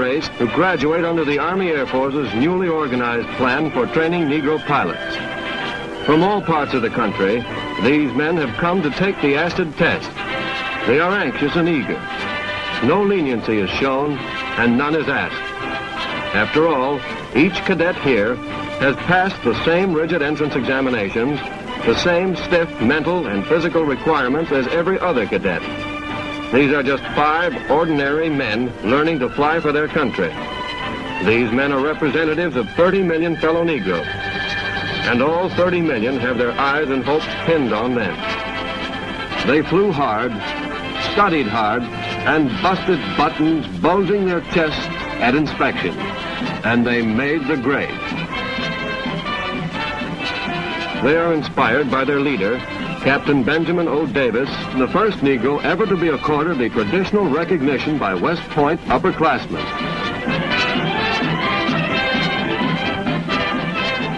race to graduate under the Army Air Force's newly organized plan for training Negro pilots. From all parts of the country, these men have come to take the acid test. They are anxious and eager. No leniency is shown, and none is asked. After all, each cadet here has passed the same rigid entrance examinations, the same stiff mental and physical requirements as every other cadet. These are just 5 ordinary men learning to fly for their country. These men are representatives of 30 million fellow Negroes, and all 30 million have their eyes and hopes pinned on them. They flew hard, studied hard, and busted buttons, bulging their chests at inspection, and they made the grade. They are inspired by their leader, Captain Benjamin O. Davis, the first Negro ever to be accorded the traditional recognition by West Point upperclassmen.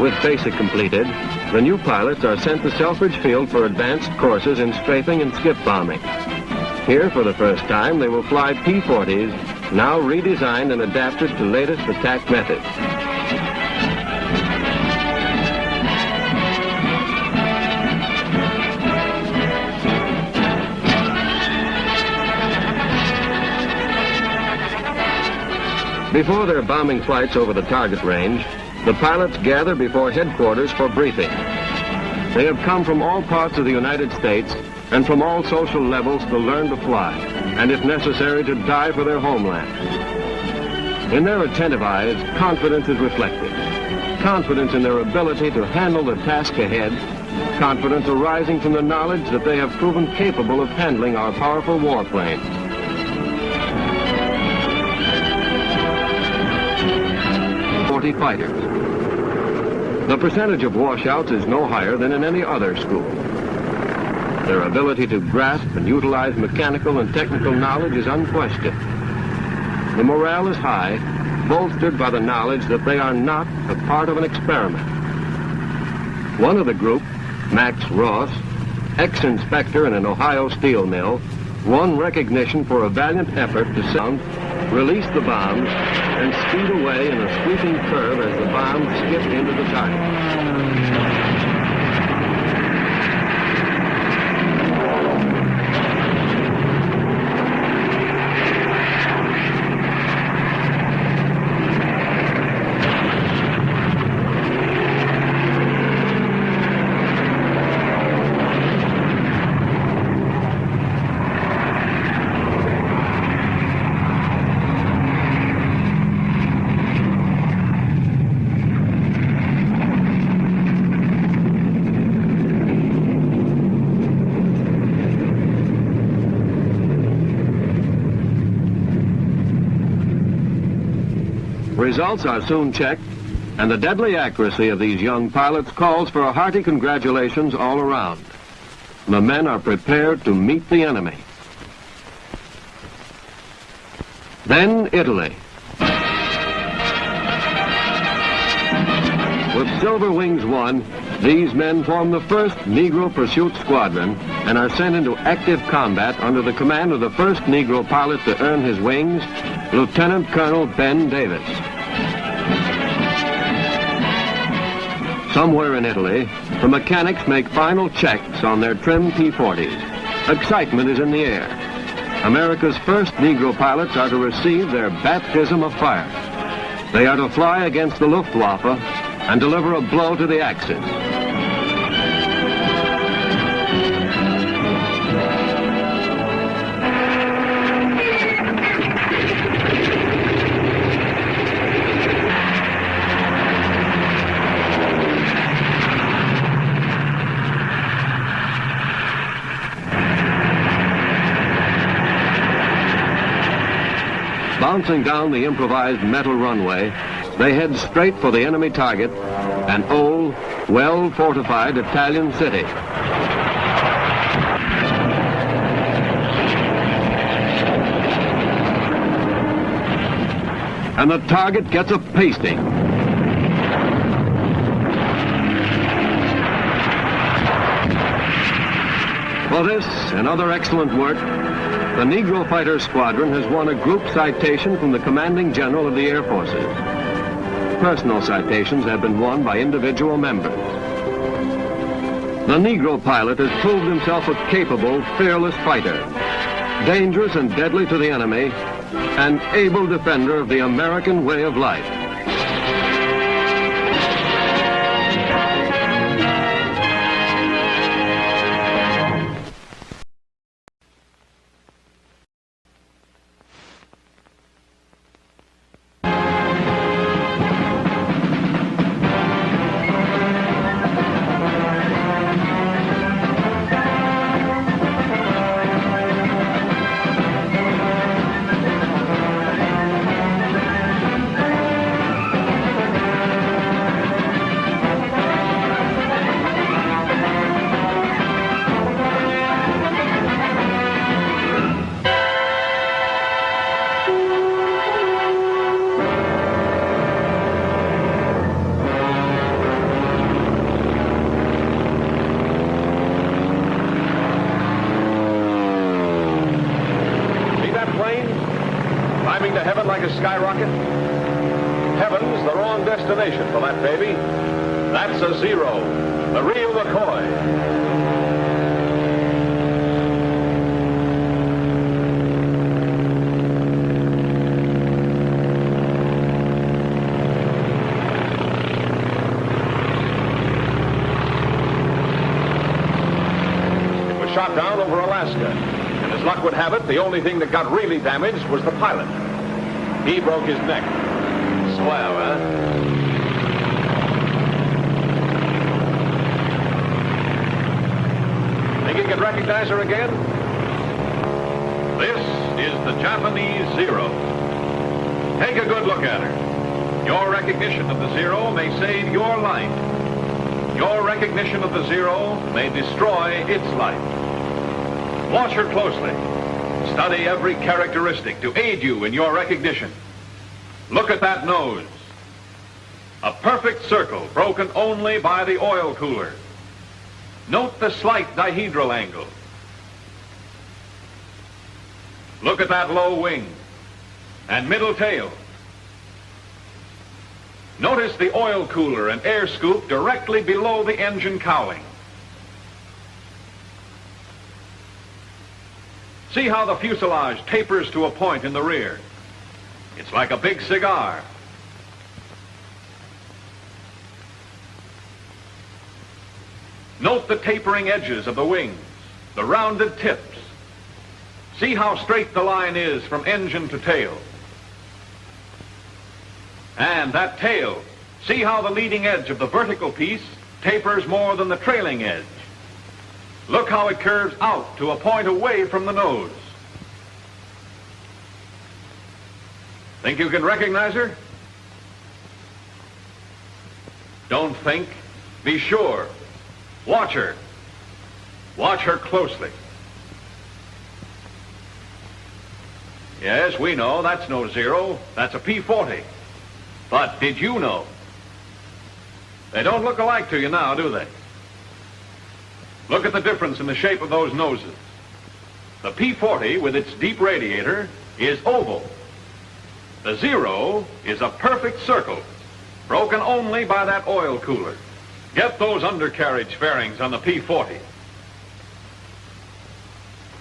With basic completed, the new pilots are sent to Selfridge Field for advanced courses in strafing and skip bombing. Here, for the first time, they will fly P-40s, now redesigned and adapted to latest attack methods. Before their bombing flights over the target range, the pilots gather before headquarters for briefing. They have come from all parts of the United States and from all social levels to learn to fly, and if necessary, to die for their homeland. In their attentive eyes, confidence is reflected. Confidence in their ability to handle the task ahead, confidence arising from the knowledge that they have proven capable of handling our powerful warplanes. Fighters. The percentage of washouts is no higher than in any other school. Their ability to grasp and utilize mechanical and technical knowledge is unquestioned. The morale is high, bolstered by the knowledge that they are not a part of an experiment. One of the group, Max Ross, ex-inspector in an Ohio steel mill, won recognition for a valiant effort to sound, release the bombs, and speed away in a sweeping curve as the bombs skipped into the target. Results are soon checked, and the deadly accuracy of these young pilots calls for a hearty congratulations all around. The men are prepared to meet the enemy. Then Italy. With Silver Wings 1, these men form the first Negro Pursuit Squadron and are sent into active combat under the command of the first Negro pilot to earn his wings, Lieutenant Colonel Ben Davis. Somewhere in Italy, the mechanics make final checks on their trim P-40s. Excitement is in the air. America's first Negro pilots are to receive their baptism of fire. They are to fly against the Luftwaffe and deliver a blow to the Axis. Bouncing down the improvised metal runway, they head straight for the enemy target, an old, well-fortified Italian city. And the target gets a pasting. For this and other excellent work, The Negro Fighter Squadron has won a group citation from the Commanding General of the Air Forces. Personal citations have been won by individual members. The Negro pilot has proved himself a capable, fearless fighter, dangerous and deadly to the enemy, an able defender of the American way of life. Climbing to heaven like a skyrocket? Heaven's the wrong destination for that baby. That's a Zero, the real McCoy. It was shot down over Alaska. And as luck would have it, the only thing that got really damaged was the pilot. He broke his neck. Swell, huh? Think you can recognize her again? This is the Japanese Zero. Take a good look at her. Your recognition of the Zero may save your life. Your recognition of the Zero may destroy its life. Watch her closely. Study every characteristic to aid you in your recognition. Look at that nose. A perfect circle broken only by the oil cooler. Note the slight dihedral angle. Look at that low wing and middle tail. Notice the oil cooler and air scoop directly below the engine cowling. See how the fuselage tapers to a point in the rear. It's like a big cigar. Note the tapering edges of the wings, the rounded tips. See how straight the line is from engine to tail. And that tail, see how the leading edge of the vertical piece tapers more than the trailing edge. Look how it curves out to a point away from the nose. Think you can recognize her? Don't think. Be sure. Watch her. Watch her closely. Yes, we know that's no Zero. That's a P-40. But did you know? They don't look alike to you now, do they? Look at the difference in the shape of those noses. The P-40 with its deep radiator is oval. The Zero is a perfect circle, broken only by that oil cooler. Get those undercarriage fairings on the P-40.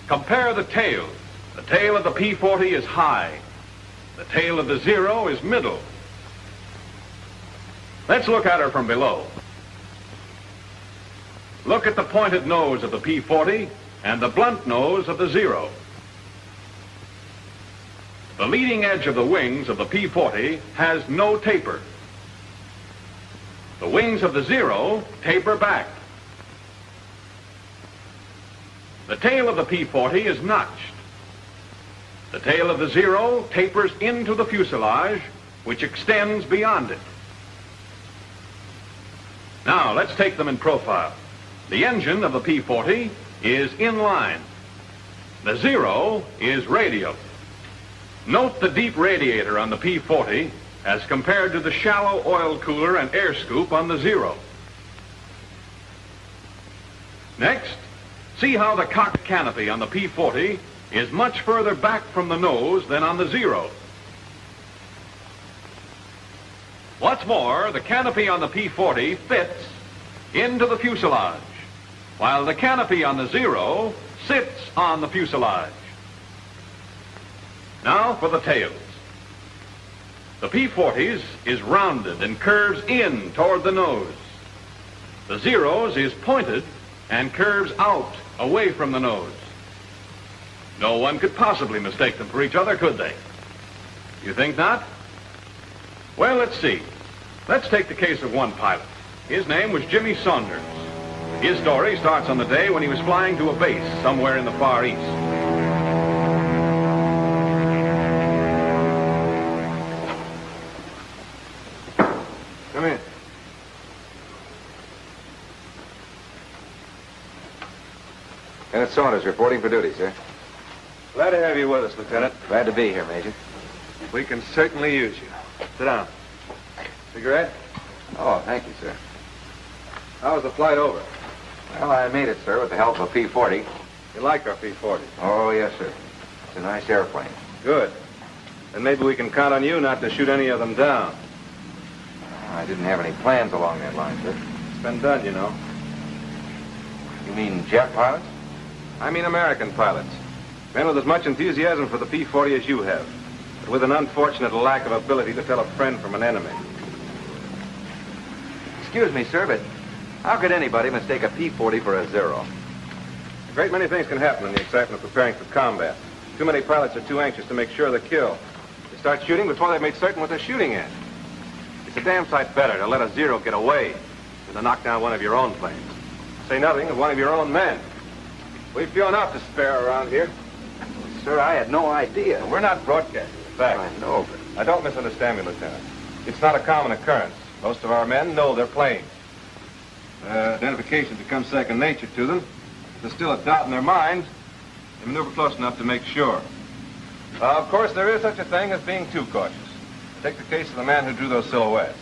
Compare the tails. The tail of the P-40 is high. The tail of the Zero is middle. Let's look at her from below. Look at the pointed nose of the P-40 and the blunt nose of the Zero. The leading edge of the wings of the P-40 has no taper. The wings of the Zero taper back. The tail of the P-40 is notched. The tail of the Zero tapers into the fuselage, which extends beyond it. Now, let's take them in profile. The engine of the P-40 is in line. The Zero is radial. Note the deep radiator on the P-40 as compared to the shallow oil cooler and air scoop on the Zero. Next, see how the cocked canopy on the P-40 is much further back from the nose than on the Zero. What's more, the canopy on the P-40 fits into the fuselage, while the canopy on the Zero sits on the fuselage. Now for the tails. The P-40's is rounded and curves in toward the nose. The Zero's is pointed and curves out away from the nose. No one could possibly mistake them for each other, could they? You think not? Well, let's see. Let's take the case of one pilot. His name was Jimmy Saunders. His story starts on the day when he was flying to a base somewhere in the Far East. Come in. Lieutenant Saunders reporting for duty, sir. Glad to have you with us, Lieutenant. Glad to be here, Major. We can certainly use you. Sit down. Cigarette? Oh, thank you, sir. How was the flight over? Well, I made it, sir, with the help of a P-40. You like our P-40? Oh, yes, sir. It's a nice airplane. Good. Then maybe we can count on you not to shoot any of them down. I didn't have any plans along that line, sir. It's been done, you know. You mean jet pilots? I mean American pilots. Men with as much enthusiasm for the P-40 as you have, but with an unfortunate lack of ability to tell a friend from an enemy. Excuse me, sir, but how could anybody mistake a P-40 for a Zero? A great many things can happen in the excitement of preparing for combat. Too many pilots are too anxious to make sure of the kill. They start shooting before they've made certain what they're shooting at. It's a damn sight better to let a Zero get away than to knock down one of your own planes. Say nothing of one of your own men. We've few enough to spare around here. Sir, I had no idea. We're not broadcasting the fact. I know, but... Now, don't misunderstand me, Lieutenant. It's not a common occurrence. Most of our men know their planes. Identification becomes second nature to them. If there's still a doubt in their minds, they maneuver close enough to make sure. Of course, there is such a thing as being too cautious. Take the case of the man who drew those silhouettes.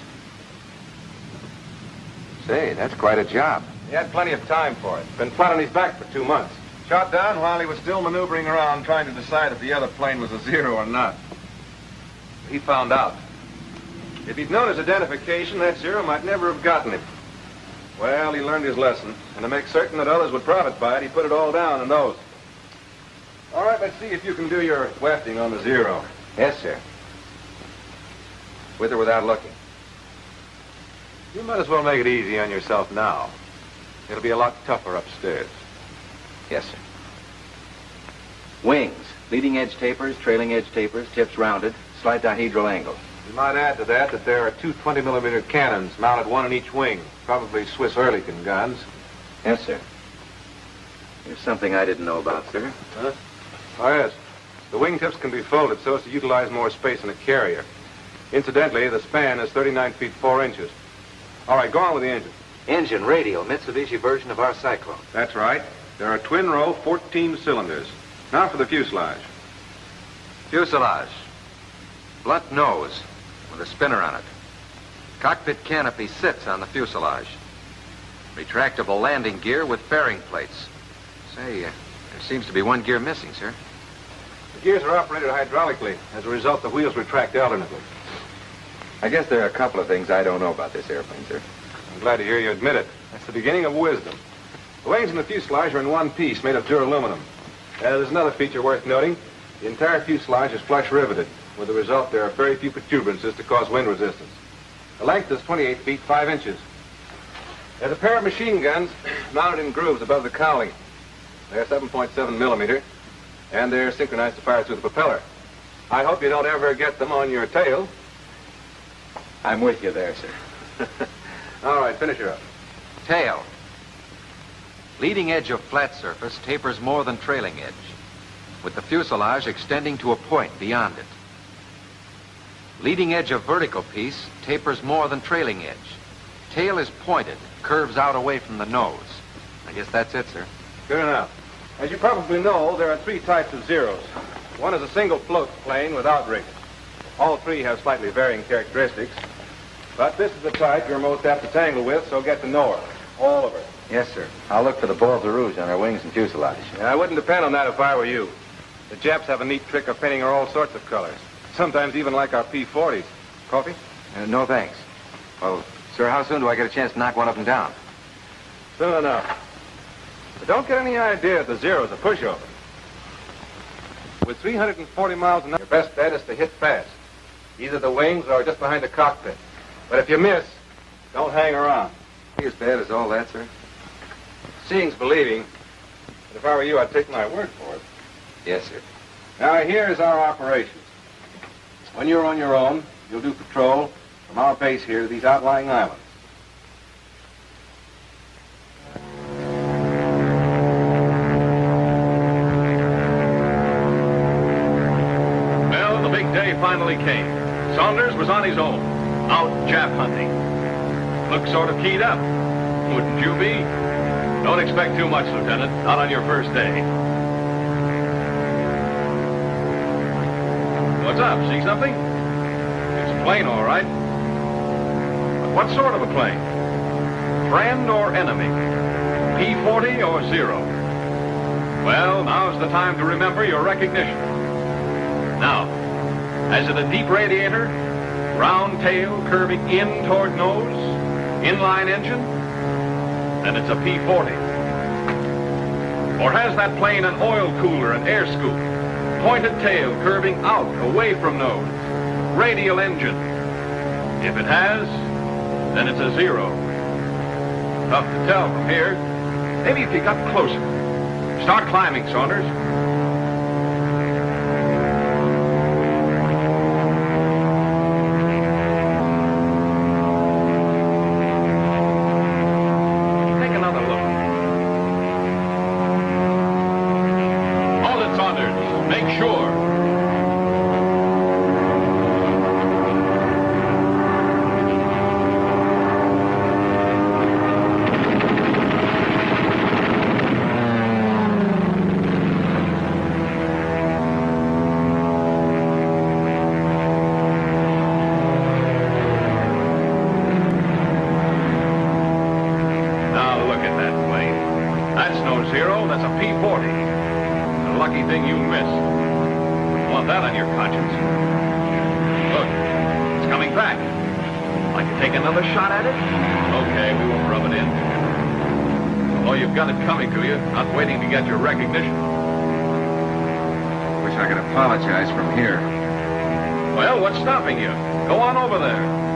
Say, that's quite a job. He had plenty of time for it. Been flat on his back for 2 months. Shot down while he was still maneuvering around trying to decide if the other plane was a Zero or not. He found out. If he'd known his identification, that Zero might never have gotten him. Well, he learned his lesson, and to make certain that others would profit by it, he put it all down in those. All right, let's see if you can do your wafting on the Zero. Yes, sir. With or without looking? You might as well make it easy on yourself now. It'll be a lot tougher upstairs. Yes, sir. Wings. Leading edge tapers, trailing edge tapers, tips rounded, slight dihedral angle. You might add to that that there are two 20-millimeter cannons mounted one in each wing, probably Swiss Oerlikon guns. Yes, sir. There's something I didn't know about, sir. Huh? Oh, yes. The wingtips can be folded so as to utilize more space in a carrier. Incidentally, the span is 39 feet 4 inches. All right, go on with the engine. Engine, radial, Mitsubishi version of our Cyclone. That's right. There are twin-row 14 cylinders. Now for the fuselage. Fuselage. Blunt nose with a spinner on it. Cockpit canopy sits on the fuselage. Retractable landing gear with fairing plates. Say, there seems to be one gear missing, sir. The gears are operated hydraulically. As a result, the wheels retract alternately. I guess there are a couple of things I don't know about this airplane, sir. I'm glad to hear you admit it. That's the beginning of wisdom. The wings and the fuselage are in one piece, made of duraluminum. There's another feature worth noting. The entire fuselage is flush riveted. With the result, there are very few protuberances to cause wind resistance. The length is 28 feet 5 inches. There's a pair of machine guns mounted in grooves above the cowling. They're 7.7 millimeter, and they're synchronized to fire through the propeller. I hope you don't ever get them on your tail. I'm with you there, sir. All right, finish her up. Tail. Leading edge of flat surface tapers more than trailing edge, with the fuselage extending to a point beyond it. Leading edge of vertical piece tapers more than trailing edge. Tail is pointed, curves out away from the nose. I guess that's it, sir. Good enough. As you probably know, there are 3 types of Zeros. One is a single float plane without rigging. All 3 have slightly varying characteristics, but this is the type you're most apt to tangle with, so get to know her. All of her. Yes, sir. I'll look for the balls of rouge on our wings and fuselage. Yeah, I wouldn't depend on that if I were you. The Japs have a neat trick of painting her all sorts of colors. Sometimes even like our P-40s. Coffee? No, thanks. Well, sir, how soon do I get a chance to knock one of them down? Soon enough. But don't get any idea that the Zero's a pushover. With 340 miles an hour, your best bet is to hit fast. Either the wings or just behind the cockpit. But if you miss, don't hang around. As bad as all that, sir? Seeing's believing. But if I were you, I'd take my word for it. Yes, sir. Now, here's our operations. When you're on your own, you'll do patrol from our base here to these outlying islands. Well, the big day finally came. Saunders was on his own, out Jap hunting. Looked sort of keyed up. Wouldn't you be? Don't expect too much, Lieutenant. Not on your first day. What's up? See something? It's a plane, all right. But what sort of a plane? Friend or enemy? P-40 or Zero? Well, now's the time to remember your recognition. Now, is it a deep radiator? Round tail curving in toward nose? Inline engine? Then it's a P-40. Or has that plane an oil cooler and air scoop? Pointed tail curving out, away from nose. Radial engine. If it has, then it's a Zero. Tough to tell from here. Maybe if you got closer. Start climbing, Saunders. Take another look. Hold it, Saunders. Make sure. Now look at that plane. That's no Zero, that's a P-40. A lucky thing you missed. Wouldn't want that on your conscience. Look, it's coming back. Like to take another shot at it? Okay, we won't rub it in. Oh, you've got it coming to you, not waiting to get your recognition. Wish I could apologize from here. Well, what's stopping you? Go on over there.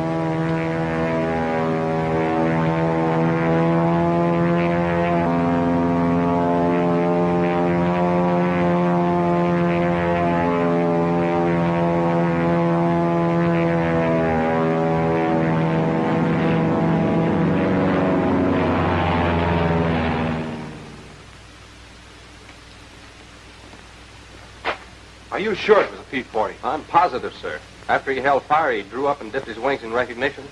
Are you sure it was a P-40? I'm positive, sir. After he held fire, he drew up and dipped his wings in recognition.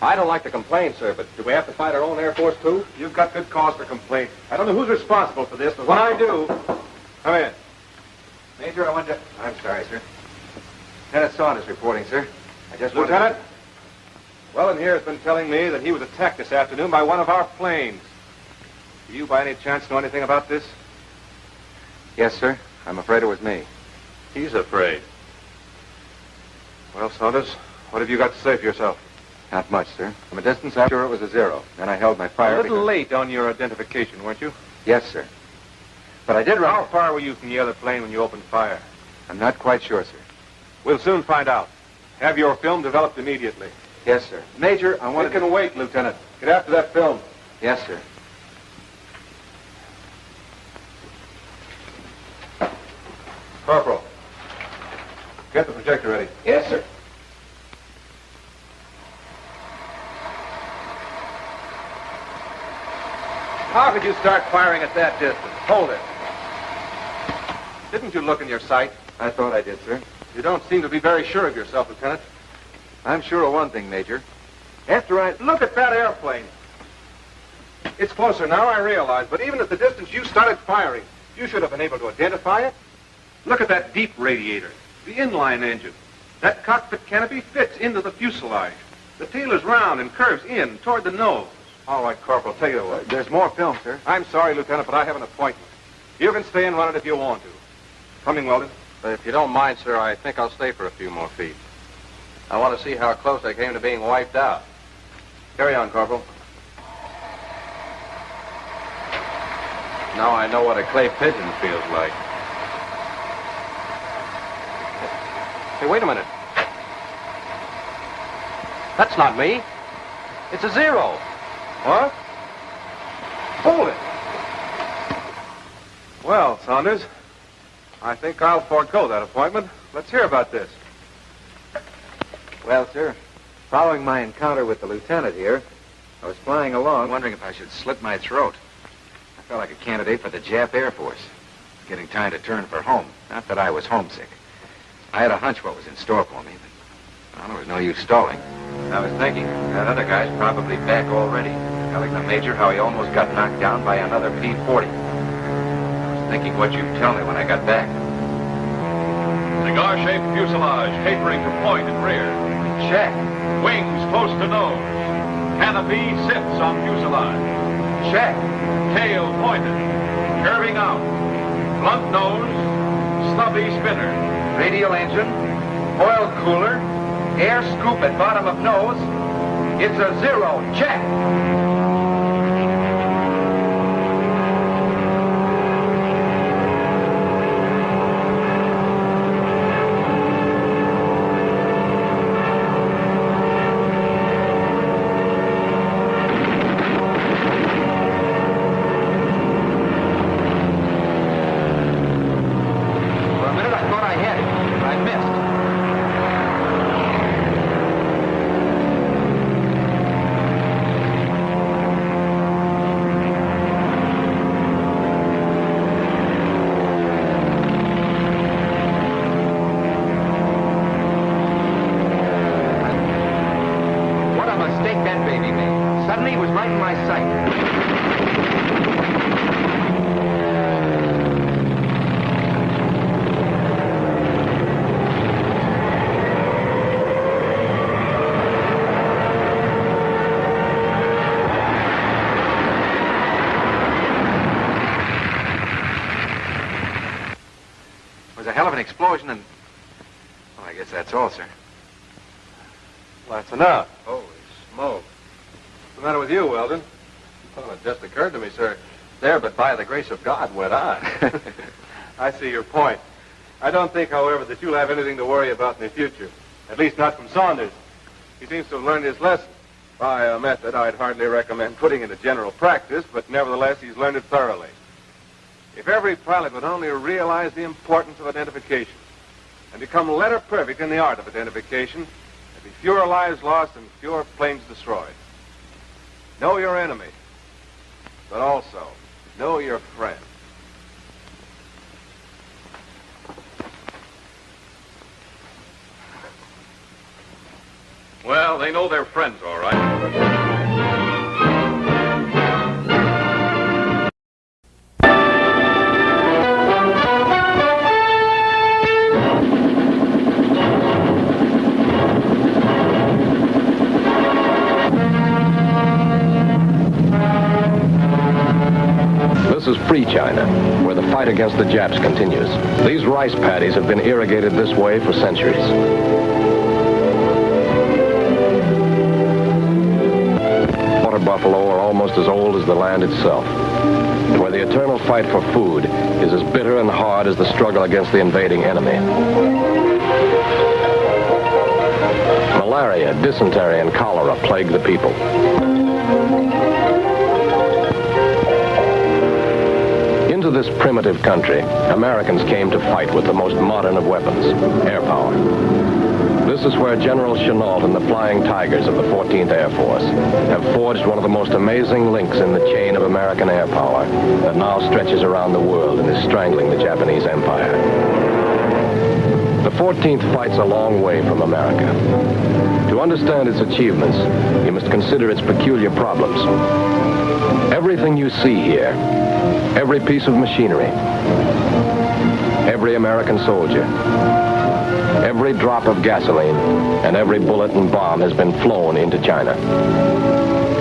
I don't like to complain, sir, but do we have to fight our own Air Force, too? You've got good cause for complaint. I don't know who's responsible for this, but when I do... Come in. Major, I want to... I'm sorry, sir. Lieutenant Saunders reporting, sir. I just wanted... Lieutenant? Well, in here has been telling me that he was attacked this afternoon by one of our planes. Do you, by any chance, know anything about this? Yes, sir. I'm afraid it was me. He's afraid. Well, Saunders, what have you got to say for yourself? Not much, sir. From a distance, I'm sure it was a Zero. Then I held my fire. A little late on your identification, weren't you? Yes, sir. But I did run... How far were you from the other plane when you opened fire? I'm not quite sure, sir. We'll soon find out. Have your film developed immediately. Yes, sir. Major, I wanted... It can wait, Lieutenant. Get after that film. Yes, sir. Corporal, get the projector ready. Yes, sir. How could you start firing at that distance? Hold it. Didn't you look in your sight? I thought I did, sir. You don't seem to be very sure of yourself, Lieutenant. I'm sure of one thing, Major. After I... Look at that airplane. It's closer now, I realize, but even at the distance you started firing, you should have been able to identify it. Look at that deep radiator, the inline engine. That cockpit canopy fits into the fuselage. The tail is round and curves in toward the nose. All right, Corporal, tell you what. There's more film, sir. I'm sorry, Lieutenant, but I have an appointment. You can stay and run it if you want to. Coming, Weldon. But if you don't mind, sir, I think I'll stay for a few more feet. I want to see how close I came to being wiped out. Carry on, Corporal. Now I know what a clay pigeon feels like. Hey, wait a minute. That's not me. It's a zero. What? Hold it. Well, Saunders, I think I'll forego that appointment. Let's hear about this. Well, sir, following my encounter with the lieutenant here, I was flying along, wondering if I should slit my throat. I felt like a candidate for the Jap Air Force. Getting time to turn for home. Not that I was homesick. I had a hunch what was in store for me, but there was no use stalling. I was thinking, that other guy's probably back already, telling the major how he almost got knocked down by another P-40. I was thinking what you'd tell me when I got back. Cigar-shaped fuselage tapering to point and rear. Check. Wings close to nose. Canopy sits on fuselage. Check. Tail pointed. Curving out. Blunt nose. Stubby spinner. Radial engine, oil cooler, air scoop at bottom of nose. It's a zero. Check. Explosion and... Well, I guess that's all, sir. Well, that's enough. Holy smoke. What's the matter with you, Weldon? Well, it just occurred to me, sir. There, but by the grace of God, went on. I see your point. I don't think, however, that you'll have anything to worry about in the future. At least not from Saunders. He seems to have learned his lesson. By a method I'd hardly recommend putting into general practice, but nevertheless, he's learned it thoroughly. If every pilot would only realize the importance of identification and become letter perfect in the art of identification, there'd be fewer lives lost and fewer planes destroyed. Know your enemy, but also know your friend. Well, they know they're friends, all right. This is free China, where the fight against the Japs continues. These rice paddies have been irrigated this way for centuries. Water buffalo are almost as old as the land itself, where the eternal fight for food is as bitter and hard as the struggle against the invading enemy. Malaria, dysentery, and cholera plague the people. Into this primitive country, Americans came to fight with the most modern of weapons, air power. This is where General Chennault and the Flying Tigers of the 14th Air Force have forged one of the most amazing links in the chain of American air power that now stretches around the world and is strangling the Japanese Empire. The 14th fights a long way from America. To understand its achievements, you must consider its peculiar problems. Everything you see here, every piece of machinery, every American soldier, every drop of gasoline, and every bullet and bomb has been flown into China.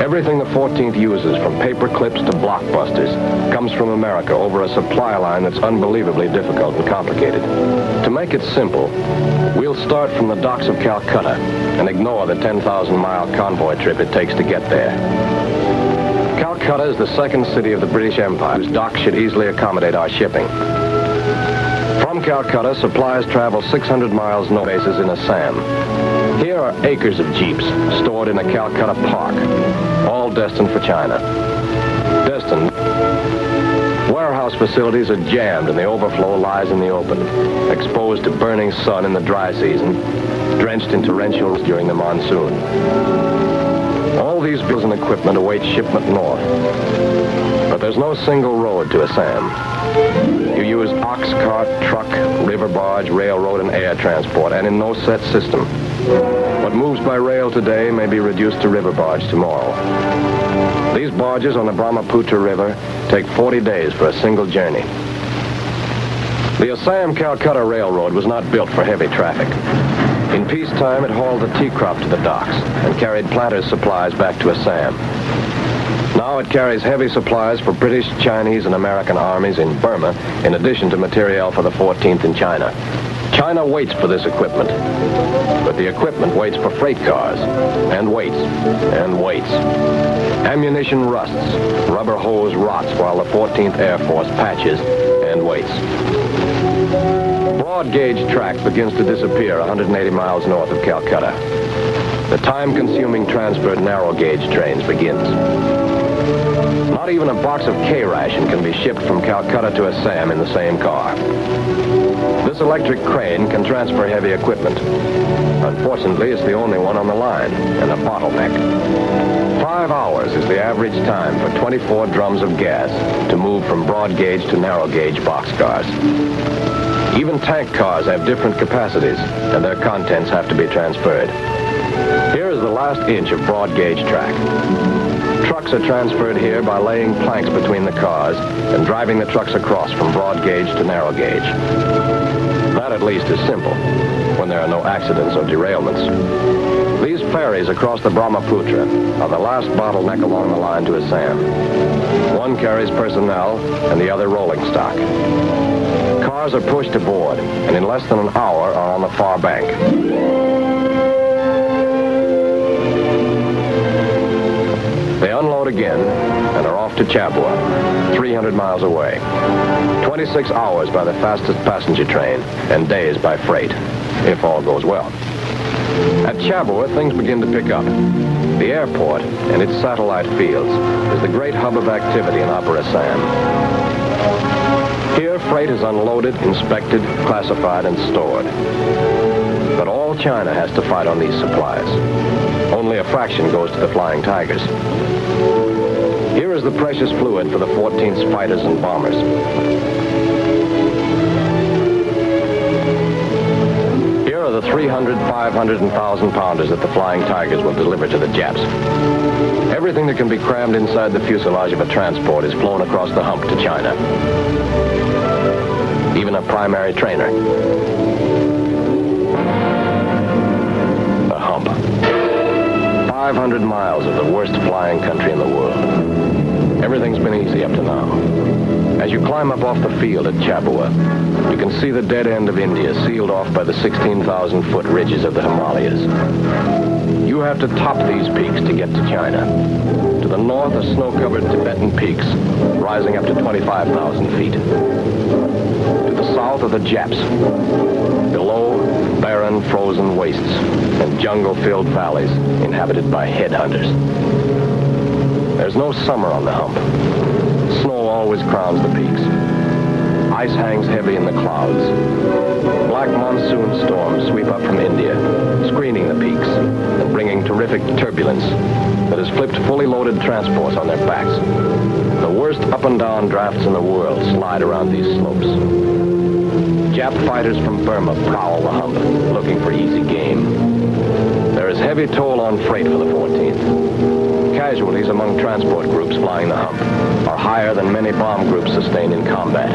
Everything the 14th uses, from paper clips to blockbusters, comes from America over a supply line that's unbelievably difficult and complicated. To make it simple, we'll start from the docks of Calcutta and ignore the 10,000-mile convoy trip it takes to get there. Calcutta is the second city of the British Empire, whose docks should easily accommodate our shipping. From Calcutta, supplies travel 600 miles north bases in Assam. Here are acres of jeeps stored in a Calcutta park, all destined for China. Destined. Warehouse facilities are jammed and the overflow lies in the open, exposed to burning sun in the dry season, drenched in torrentials during the monsoon. All these bills and equipment await shipment north. But there's no single road to Assam. You use ox cart, truck, river barge, railroad, and air transport, and in no set system. What moves by rail today may be reduced to river barge tomorrow. These barges on the Brahmaputra River take 40 days for a single journey. The Assam-Calcutta Railroad was not built for heavy traffic. In peacetime, it hauled the tea crop to the docks and carried planters' supplies back to Assam. Now it carries heavy supplies for British, Chinese, and American armies in Burma, in addition to materiel for the 14th in China. China waits for this equipment, but the equipment waits for freight cars, and waits, and waits. Ammunition rusts, rubber hose rots while the 14th Air Force patches and waits. Broad gauge track begins to disappear 180 miles north of Calcutta. The time-consuming transfer to narrow gauge trains begins. Not even a box of K-ration can be shipped from Calcutta to Assam in the same car. This electric crane can transfer heavy equipment. Unfortunately, it's the only one on the line, and a bottleneck. 5 hours is the average time for 24 drums of gas to move from broad gauge to narrow gauge boxcars. Even tank cars have different capacities, and their contents have to be transferred. Here is the last inch of broad gauge track. Trucks are transferred here by laying planks between the cars and driving the trucks across from broad gauge to narrow gauge. That at least is simple, when there are no accidents or derailments. These ferries across the Brahmaputra are the last bottleneck along the line to Assam. One carries personnel and the other rolling stock. Cars are pushed aboard, and in less than an hour are on the far bank. They unload again and are off to Chabua, 300 miles away. 26 hours by the fastest passenger train and days by freight, if all goes well. At Chabua, things begin to pick up. The airport and its satellite fields is the great hub of activity in Upper Assam. Here, freight is unloaded, inspected, classified, and stored. But all China has to fight on these supplies. Only a fraction goes to the Flying Tigers. Here is the precious fluid for the 14th's fighters and bombers. Here are the 300, 500, and 1,000 pounders that the Flying Tigers will deliver to the Japs. Everything that can be crammed inside the fuselage of a transport is flown across the hump to China. Even a primary trainer. The hump. 500 miles of the worst flying country in the world. Everything's been easy up to now. As you climb up off the field at Chabua, you can see the dead end of India sealed off by the 16,000-foot ridges of the Himalayas. You have to top these peaks to get to China. To the north are snow-covered Tibetan peaks, rising up to 25,000 feet. To the south are the Japs. Below, barren, frozen wastes and jungle-filled valleys inhabited by headhunters. There's no summer on the hump. Snow always crowns the peaks. Ice hangs heavy in the clouds. Black monsoon storms sweep up from India, screening the peaks and bringing terrific turbulence that has flipped fully loaded transports on their backs. The worst up and down drafts in the world slide around these slopes. Jap fighters from Burma prowl the hump, looking for easy game. There is heavy toll on freight for the 14th. Casualties among transport groups flying the hump are higher than many bomb groups sustained in combat.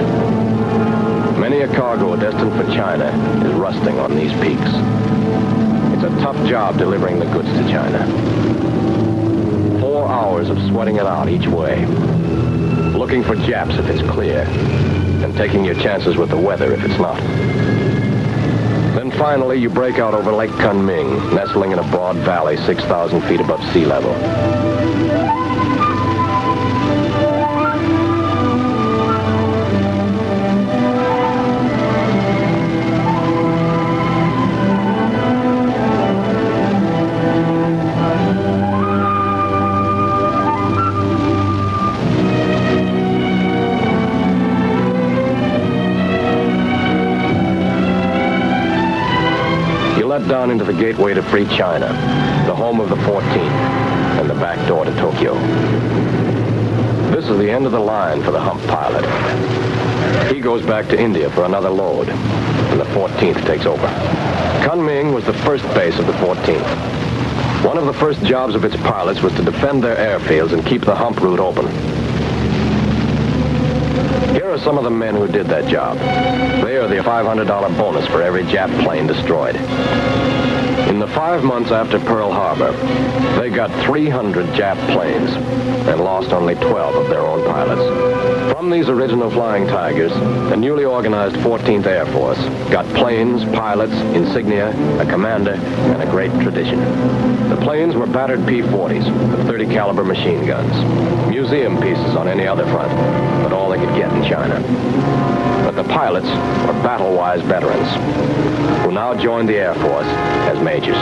Many a cargo destined for China is rusting on these peaks. It's a tough job delivering the goods to China. 4 hours of sweating it out each way. Looking for Japs if it's clear, and taking your chances with the weather if it's not. Then finally, you break out over Lake Kunming, nestling in a broad valley 6,000 feet above sea level. Down into the gateway to free China, the home of the 14th, and the back door to Tokyo. This is the end of the line for the hump pilot. He goes back to India for another load, and the 14th takes over. Kunming was the first base of the 14th. One of the first jobs of its pilots was to defend their airfields and keep the hump route open. Here are some of the men who did that job. They are the $500 bonus for every Jap plane destroyed. In the 5 months after Pearl Harbor, they got 300 Jap planes and lost only 12 of their own pilots. From these original Flying Tigers, the newly organized 14th Air Force got planes, pilots, insignia, a commander, and a great tradition. The planes were battered P-40s with 30 caliber machine guns, museum pieces on any other front, but all they could get in China. But the pilots were battle-wise veterans who now joined the Air Force as majors.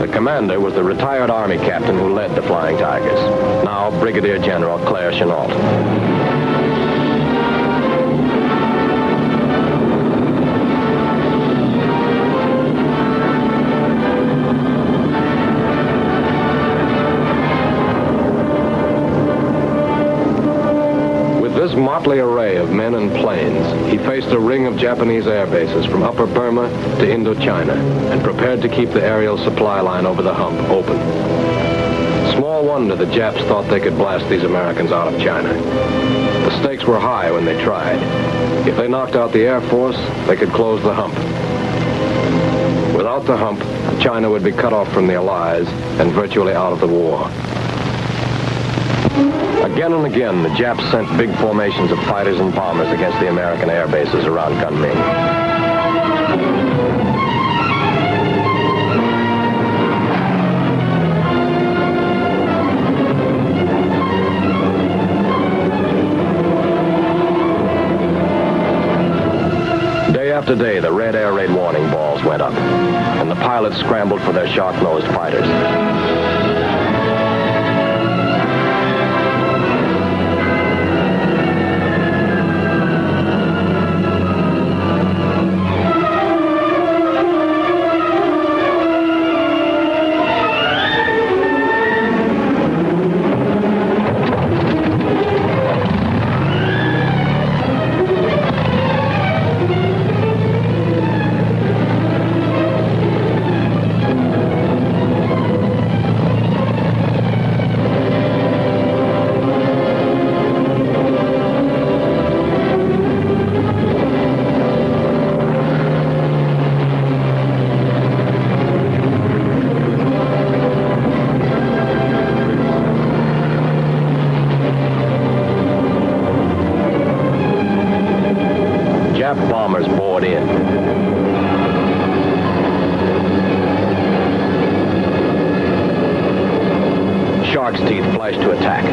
The commander was the retired Army captain who led the Flying Tigers, now Brigadier General Claire Chennault. This motley array of men and planes, he faced a ring of Japanese air bases from Upper Burma to Indochina and prepared to keep the aerial supply line over the hump open. Small wonder the Japs thought they could blast these Americans out of China. The stakes were high when they tried. If they knocked out the Air Force, they could close the hump. Without the hump, China would be cut off from the Allies and virtually out of the war. Again and again, the Japs sent big formations of fighters and bombers against the American air bases around Kunming. Day after day, the red air raid warning balls went up, and the pilots scrambled for their shark-nosed fighters. Bombers board in. Shark's teeth flashed to attack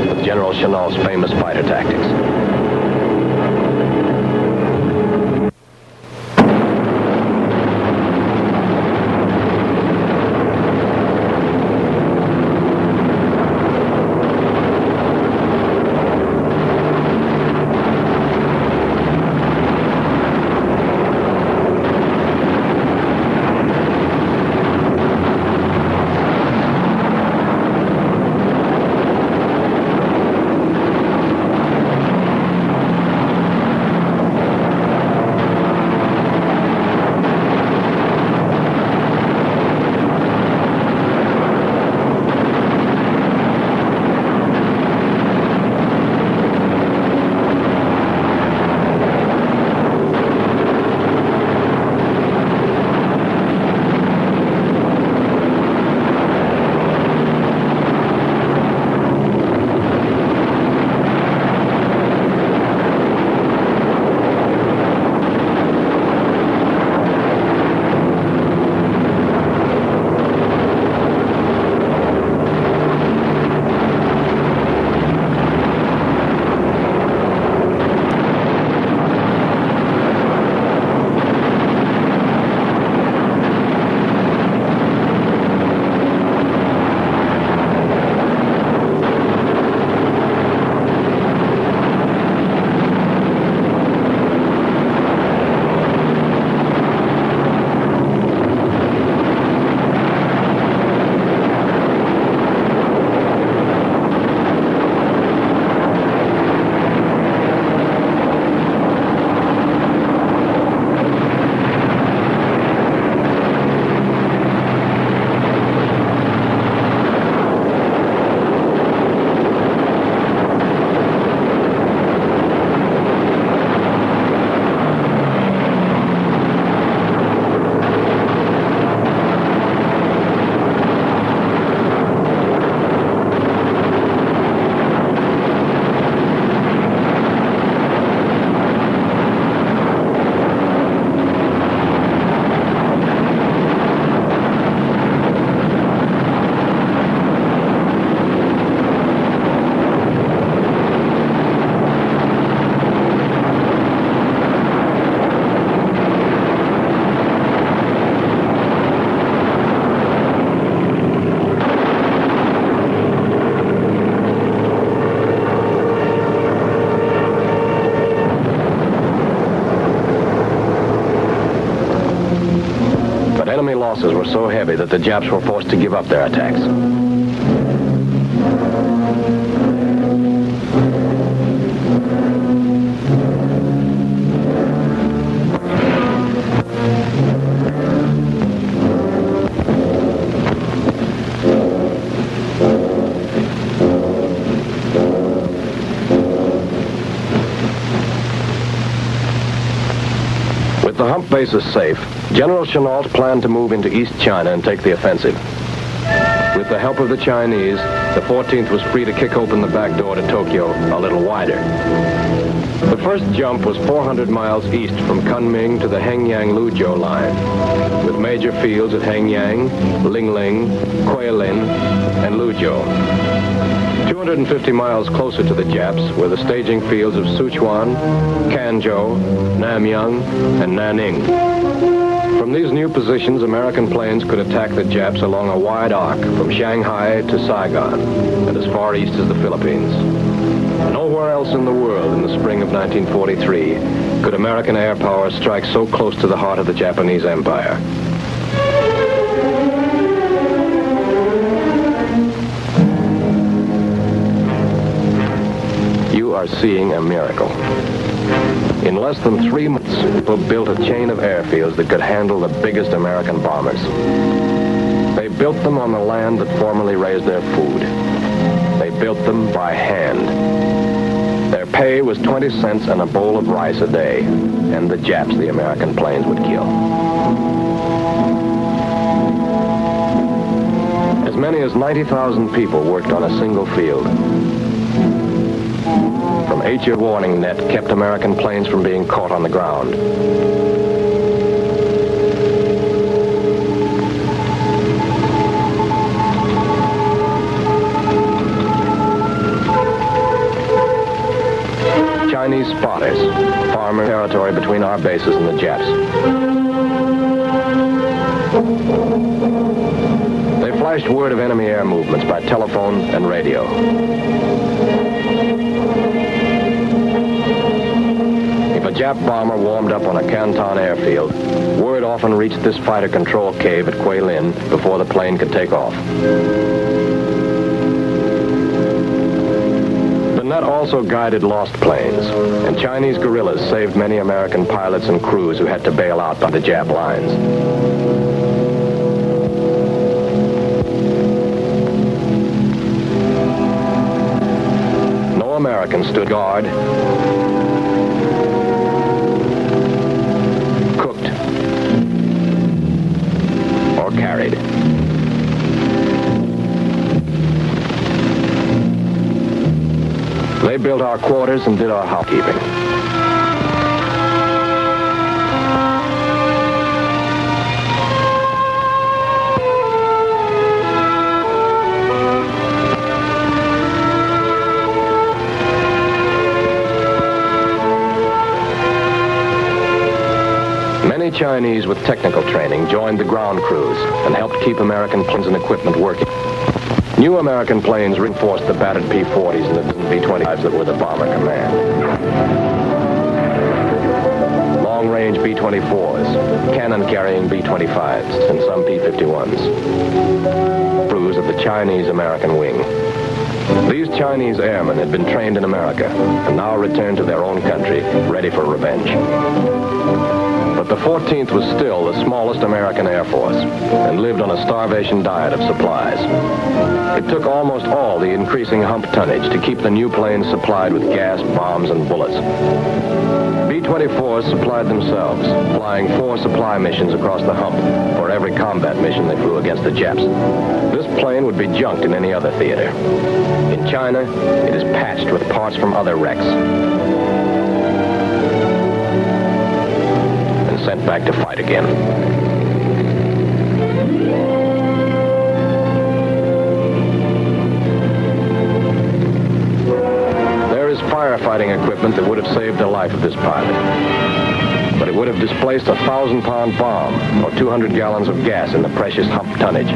with General Chennault's famous fighter tactics. losses were so heavy that the Japs were forced to give up their attacks. With the hump bases safe, General Chennault planned to move into East China and take the offensive. With the help of the Chinese, the 14th was free to kick open the back door to Tokyo a little wider. The first jump was 400 miles east from Kunming to the Hengyang-Luzhou line, with major fields at Hengyang, Lingling, Guilin, and Luzhou. 250 miles closer to the Japs were the staging fields of Sichuan, Kanzhou, Namyang, and Nanning. From these new positions, American planes could attack the Japs along a wide arc from Shanghai to Saigon and as far east as the Philippines. Nowhere else in the world in the spring of 1943 could American air power strike so close to the heart of the Japanese Empire. You are seeing a miracle. In less than 3 months, people built a chain of airfields that could handle the biggest American bombers. They built them on the land that formerly raised their food. They built them by hand. Their pay was 20 cents and a bowl of rice a day, and the Japs the American planes would kill. As many as 90,000 people worked on a single field. From 8-year warning net kept American planes from being caught on the ground. Chinese spotters, farmer territory between our bases and the Japs. They flashed word of enemy air movements by telephone and radio. If a Jap bomber warmed up on a Canton airfield, word often reached this fighter control cave at Guilin before the plane could take off. The net also guided lost planes, and Chinese guerrillas saved many American pilots and crews who had to bail out by the Jap lines. No American stood guard, cooked, or carried. They built our quarters and did our housekeeping. Many Chinese with technical training joined the ground crews and helped keep American planes and equipment working. New American planes reinforced the battered P-40s and the B-25s that were the bomber command. Long-range B-24s, cannon-carrying B-25s, and some P-51s. Crews of the Chinese-American wing. These Chinese airmen had been trained in America and now returned to their own country, ready for revenge. But the 14th was still the smallest American Air Force and lived on a starvation diet of supplies. It took almost all the increasing hump tonnage to keep the new planes supplied with gas, bombs, and bullets. B-24s supplied themselves, flying 4 supply missions across the hump for every combat mission they flew against the Japs. This plane would be junked in any other theater. In China, it is patched with parts from other wrecks. Sent back to fight again. There is firefighting equipment that would have saved the life of this pilot. But it would have displaced a 1,000-pound bomb or 200 gallons of gas in the precious hump tonnage.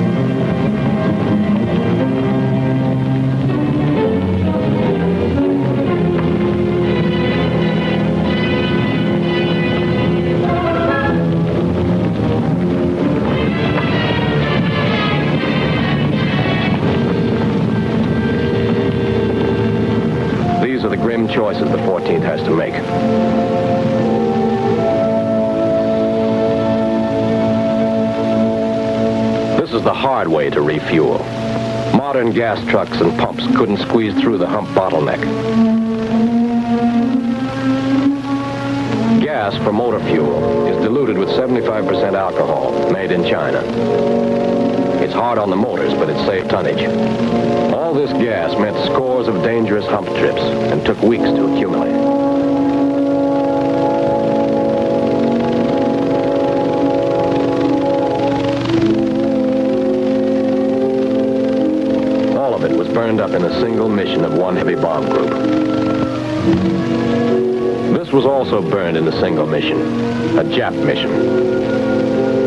choices the 14th has to make. This is the hard way to refuel. Modern gas trucks and pumps couldn't squeeze through the hump bottleneck. Gas for motor fuel is diluted with 75% alcohol, made in China. It's hard on the motors, but it saved tonnage. All this gas meant scores of dangerous hump trips and took weeks to accumulate. All of it was burned up in a single mission of one heavy bomb group. This was also burned in a single mission, a Jap mission.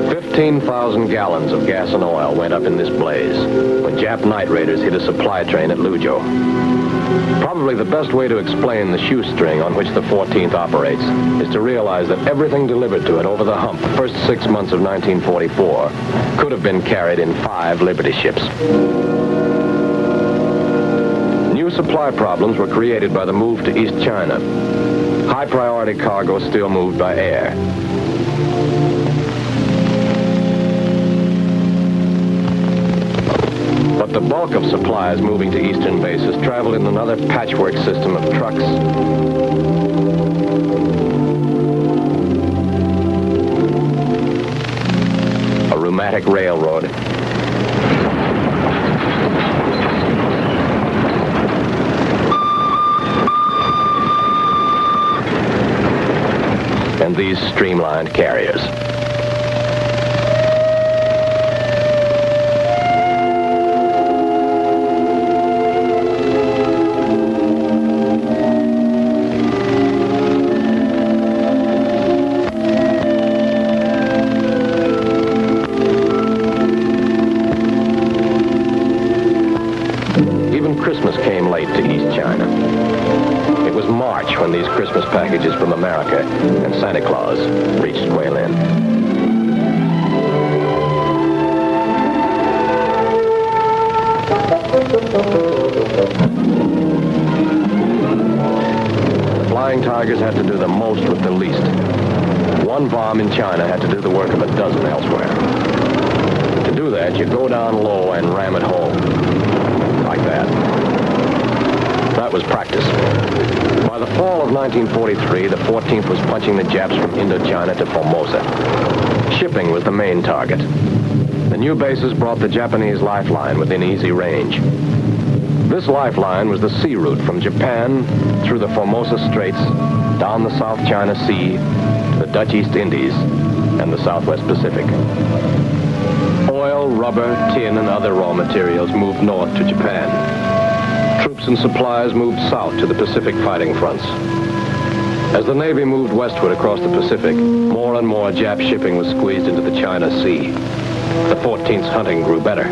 15,000 gallons of gas and oil went up in this blaze when Jap night raiders hit a supply train at Luzhou. Probably the best way to explain the shoestring on which the 14th operates is to realize that everything delivered to it over the hump the first 6 months of 1944 could have been carried in 5 Liberty ships. New supply problems were created by the move to East China. High-priority cargo still moved by air. But the bulk of supplies moving to eastern bases traveled in another patchwork system of trucks, a rheumatic railroad, and these streamlined carriers. Christmas came late to East China. It was March when these Christmas packages from America and Santa Claus reached Guilin. The Flying Tigers had to do the most with the least. One bomb in China had to do the work of a dozen elsewhere. To do that, you go down low and ram it home. Like that. That was practice. By the fall of 1943, the 14th was punching the Japs from Indochina to Formosa. Shipping was the main target. The new bases brought the Japanese lifeline within easy range. This lifeline was the sea route from Japan through the Formosa Straits, down the South China Sea, to the Dutch East Indies, and the Southwest Pacific. Oil, rubber, tin, and other raw materials moved north to Japan. Troops and supplies moved south to the Pacific fighting fronts. As the Navy moved westward across the Pacific, more and more Jap shipping was squeezed into the China Sea. The 14th's hunting grew better.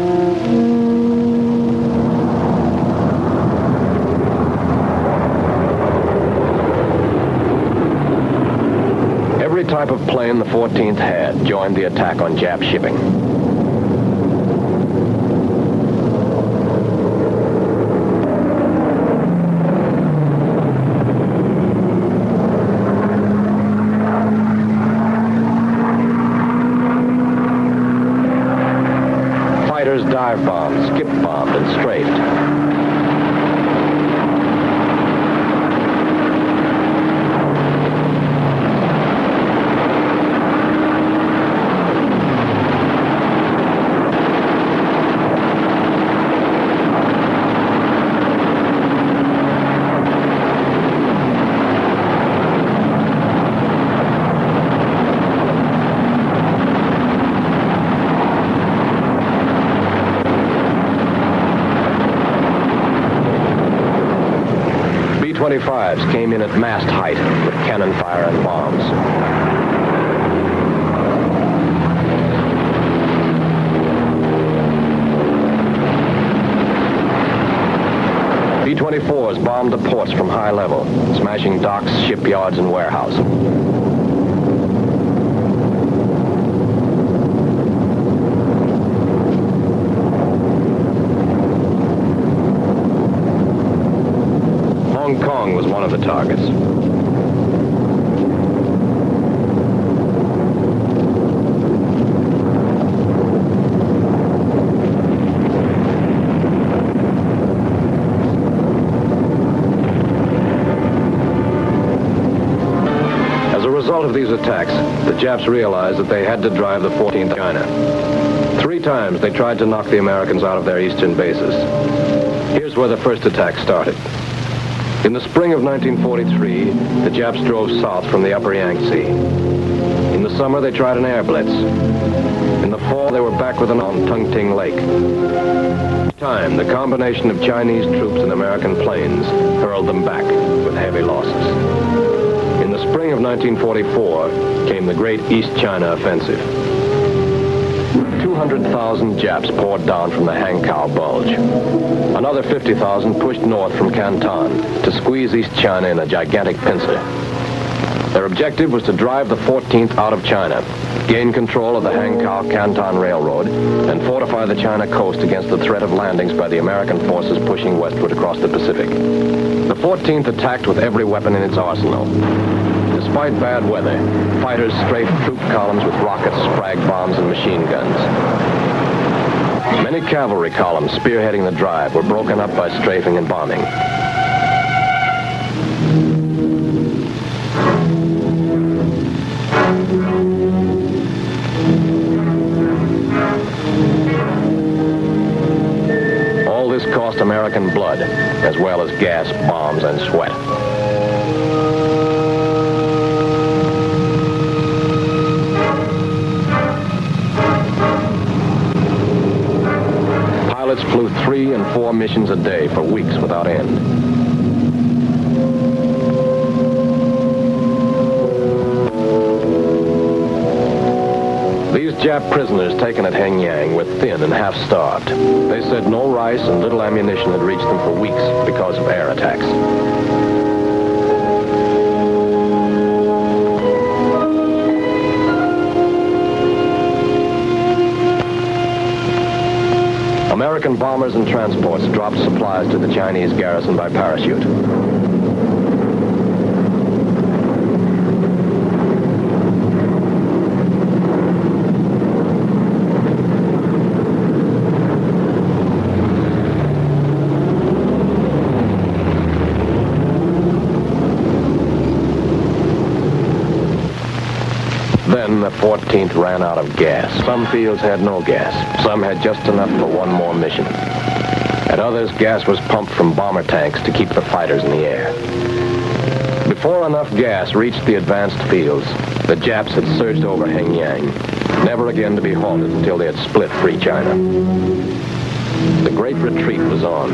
Every type of plane the 14th had joined the attack on Jap shipping. Dive-bombed, skip-bombed, and strafed. B-25s came in at mast height with cannon fire and bombs. B-24s bombed the ports from high level, smashing docks, shipyards, and warehouses. Hong Kong was one of the targets. As a result of these attacks, the Japs realized that they had to drive the 14th China. 3 times they tried to knock the Americans out of their eastern bases. Here's where the first attack started. In the spring of 1943, the Japs drove south from the upper Yangtze. In the summer, they tried an air blitz. In the fall, they were back with an on Tungting Lake. Each time, the combination of Chinese troops and American planes hurled them back with heavy losses. In the spring of 1944 came the Great East China Offensive. 200,000 Japs poured down from the Hankow Bulge. Another 50,000 pushed north from Canton to squeeze East China in a gigantic pincer. Their objective was to drive the 14th out of China, gain control of the Hankow-Canton Railroad, and fortify the China coast against the threat of landings by the American forces pushing westward across the Pacific. The 14th attacked with every weapon in its arsenal. Despite bad weather, fighters strafed troop columns with rockets, frag bombs, and machine guns. Many cavalry columns spearheading the drive were broken up by strafing and bombing. All this cost American blood, as well as gas, bombs, and sweat. Pilots flew 3 and 4 missions a day for weeks without end. These Jap prisoners taken at Hengyang were thin and half-starved. They said no rice and little ammunition had reached them for weeks because of air attacks. American bombers and transports dropped supplies to the Chinese garrison by parachute. Then the 14th ran out of gas. Some fields had no gas. Some had just enough for one more mission. At others, gas was pumped from bomber tanks to keep the fighters in the air. Before enough gas reached the advanced fields, the Japs had surged over Hengyang, never again to be halted until they had split free China. The great retreat was on.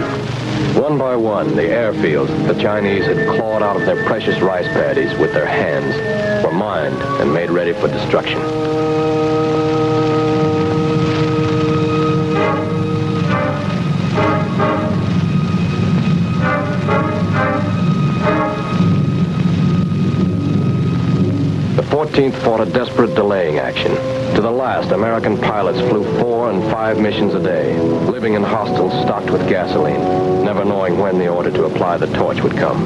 One by one, the airfields the Chinese had clawed out of their precious rice paddies with their hands were mined and made ready for destruction. The 14th fought a desperate delaying action. To the last, American pilots flew 4 and 5 missions a day, living in hostels stocked with gasoline, never knowing when the order to apply the torch would come.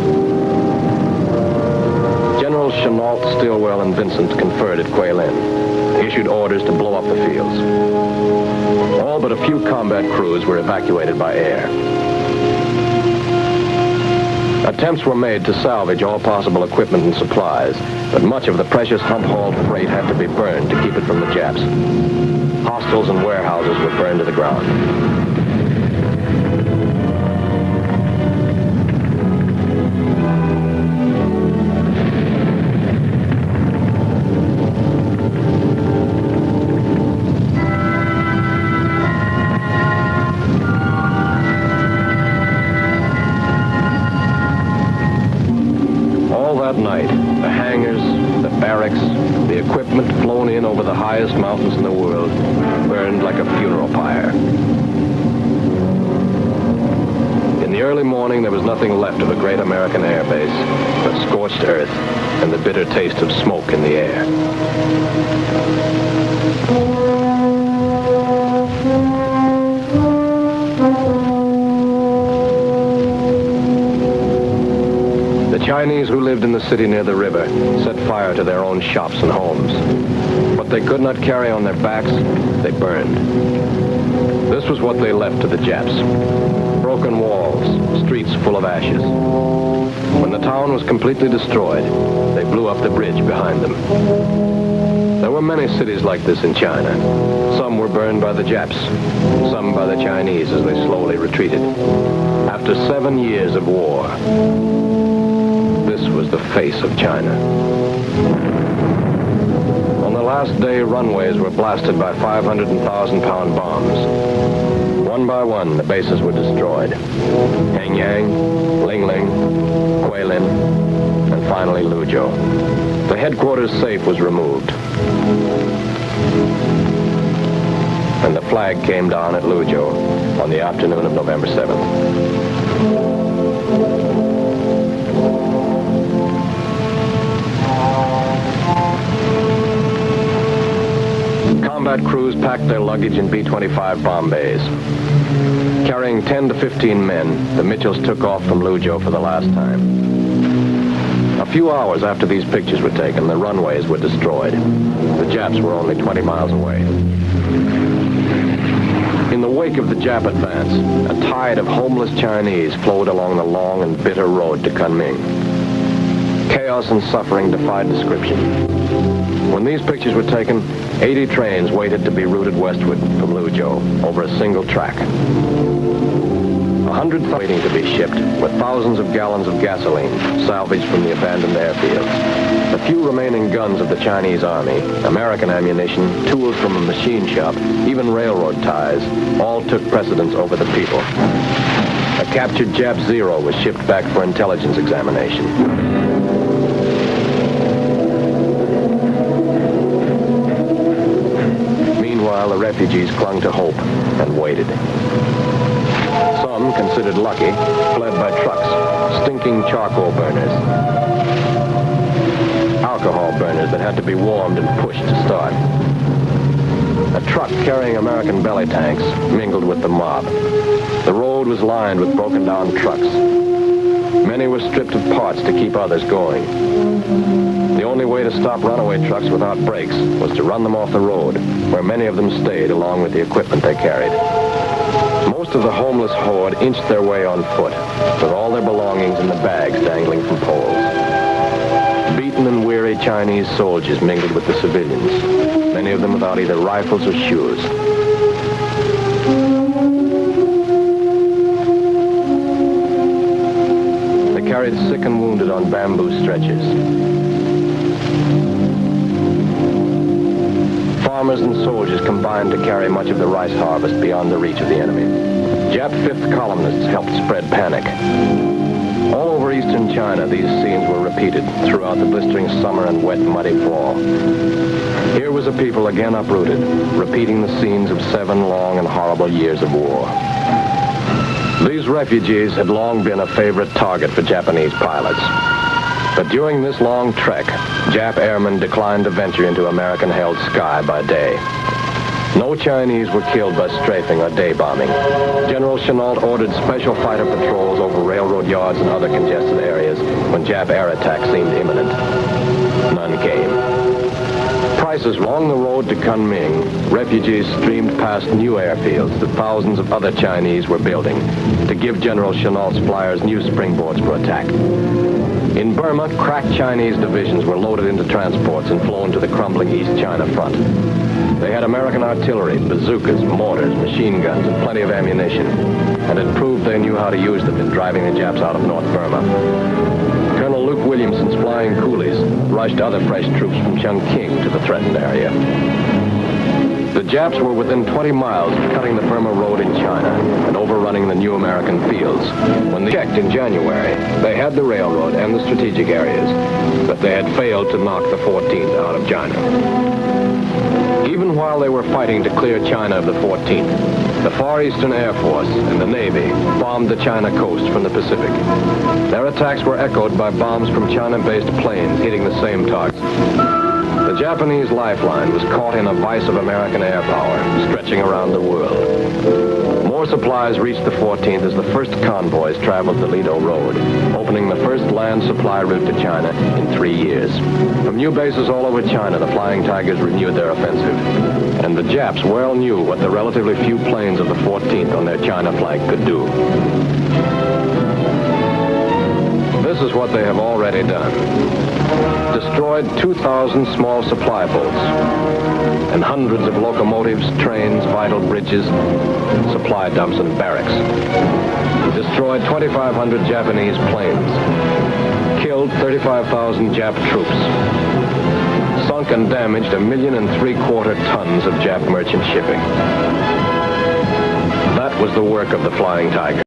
Generals Chenault, Stilwell, and Vincent conferred at Guilin. He issued orders to blow up the fields. All but a few combat crews were evacuated by air. Attempts were made to salvage all possible equipment and supplies, but much of the precious hump-hauled freight had to be burned to keep it from the Japs. Hostels and warehouses were burned to the ground. That night, the hangars, the barracks, the equipment flown in over the highest mountains in the world burned like a funeral pyre. In the early morning, there was nothing left of a great American air base but scorched earth and the bitter taste of smoke in the air. The lived in the city near the river set fire to their own shops and homes. What they could not carry on their backs, they burned. This was what they left to the Japs. Broken walls, streets full of ashes. When the town was completely destroyed, they blew up the bridge behind them. There were many cities like this in China. Some were burned by the Japs, some by the Chinese as they slowly retreated. After 7 years of war, this was the face of China. On the last day, runways were blasted by 500,000-pound bombs. One by one, the bases were destroyed. Hengyang, Lingling, Guilin, and finally Luzhou. The headquarters safe was removed. And the flag came down at Luzhou on the afternoon of November 7th. Combat crews packed their luggage in B-25 bomb bays. Carrying 10 to 15 men, the Mitchells took off from Luzhou for the last time. A few hours after these pictures were taken, the runways were destroyed. The Japs were only 20 miles away. In the wake of the Jap advance, a tide of homeless Chinese flowed along the long and bitter road to Kunming. Chaos and suffering defied description. When these pictures were taken, 80 trains waited to be routed westward from Luzhou over a single track. 100 waiting to be shipped with thousands of gallons of gasoline salvaged from the abandoned airfields. The few remaining guns of the Chinese army, American ammunition, tools from a machine shop, even railroad ties, all took precedence over the people. A captured Jap Zero was shipped back for intelligence examination. Meanwhile, the refugees clung to hope and waited. Some, considered lucky, fled by trucks, stinking charcoal burners, alcohol burners that had to be warmed and pushed to start. A truck carrying American belly tanks mingled with the mob. The road was lined with broken down trucks. Many were stripped of parts to keep others going. The only way to stop runaway trucks without brakes was to run them off the road, where many of them stayed along with the equipment they carried. Most of the homeless horde inched their way on foot, with all their belongings in the bags dangling from poles. Beaten and weary Chinese soldiers mingled with the civilians, many of them without either rifles or shoes. They carried sick and wounded on bamboo stretchers. Farmers and soldiers combined to carry much of the rice harvest beyond the reach of the enemy. Jap fifth columnists helped spread panic. All over eastern China, these scenes were repeated throughout the blistering summer and wet, muddy fall. Here was a people again uprooted, repeating the scenes of 7 long and horrible years of war. These refugees had long been a favorite target for Japanese pilots. But during this long trek, Jap airmen declined to venture into American-held sky by day. No Chinese were killed by strafing or day bombing. General Chennault ordered special fighter patrols over railroad yards and other congested areas when Jap air attacks seemed imminent. None came. Prices along the road to Kunming, refugees streamed past new airfields that thousands of other Chinese were building to give General Chennault's flyers new springboards for attack. In Burma, crack Chinese divisions were loaded into transports and flown to the crumbling East China front. They had American artillery, bazookas, mortars, machine guns, and plenty of ammunition, and had proved they knew how to use them in driving the Japs out of North Burma. Colonel Luke Williamson's flying coolies rushed other fresh troops from Chungking to the threatened area. The Japs were within 20 miles of cutting the Burma Road in China and overrunning the new American fields. When they checked in January, they had the railroad and the strategic areas, but they had failed to knock the 14th out of China. Even while they were fighting to clear China of the 14th, the Far Eastern Air Force and the Navy bombed the China coast from the Pacific. Their attacks were echoed by bombs from China-based planes hitting the same targets. The The Japanese lifeline was caught in a vice of American air power, stretching around the world. More supplies reached the 14th as the first convoys traveled the Lido Road, opening the first land supply route to China in 3 years. From new bases all over China, the Flying Tigers renewed their offensive. And the Japs well knew what the relatively few planes of the 14th on their China flank could do. This is what they have already done. Destroyed 2,000 small supply boats and hundreds of locomotives, trains, vital bridges, supply dumps, and barracks. Destroyed 2,500 Japanese planes. Killed 35,000 Jap troops. Sunk and damaged 1.75 million tons of Jap merchant shipping. That was the work of the Flying Tiger.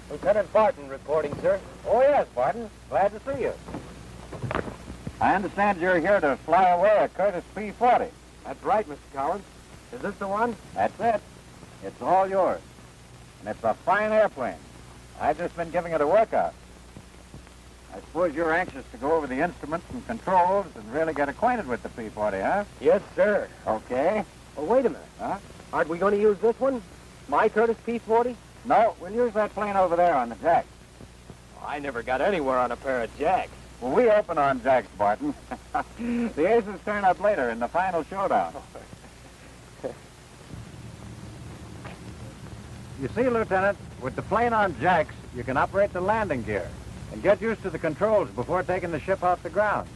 Lieutenant Barton reporting, sir. Oh, yes, Barton. Glad to see you. I understand you're here to fly away a Curtiss P-40. That's right, Mr. Collins. Is this the one? That's it. It's all yours. And it's a fine airplane. I've just been giving it a workout. I suppose you're anxious to go over the instruments and controls and really get acquainted with the P-40, huh? Yes, sir. Okay. Oh, wait a minute. Huh? Aren't we going to use this one? My Curtiss P-40? No, we'll use that plane over there on the jack. Oh, I never got anywhere on a pair of jacks. Well, we open on jacks, Barton. The aces turn up later in the final showdown. You see, Lieutenant, with the plane on jacks, you can operate the landing gear and get used to the controls before taking the ship off the ground.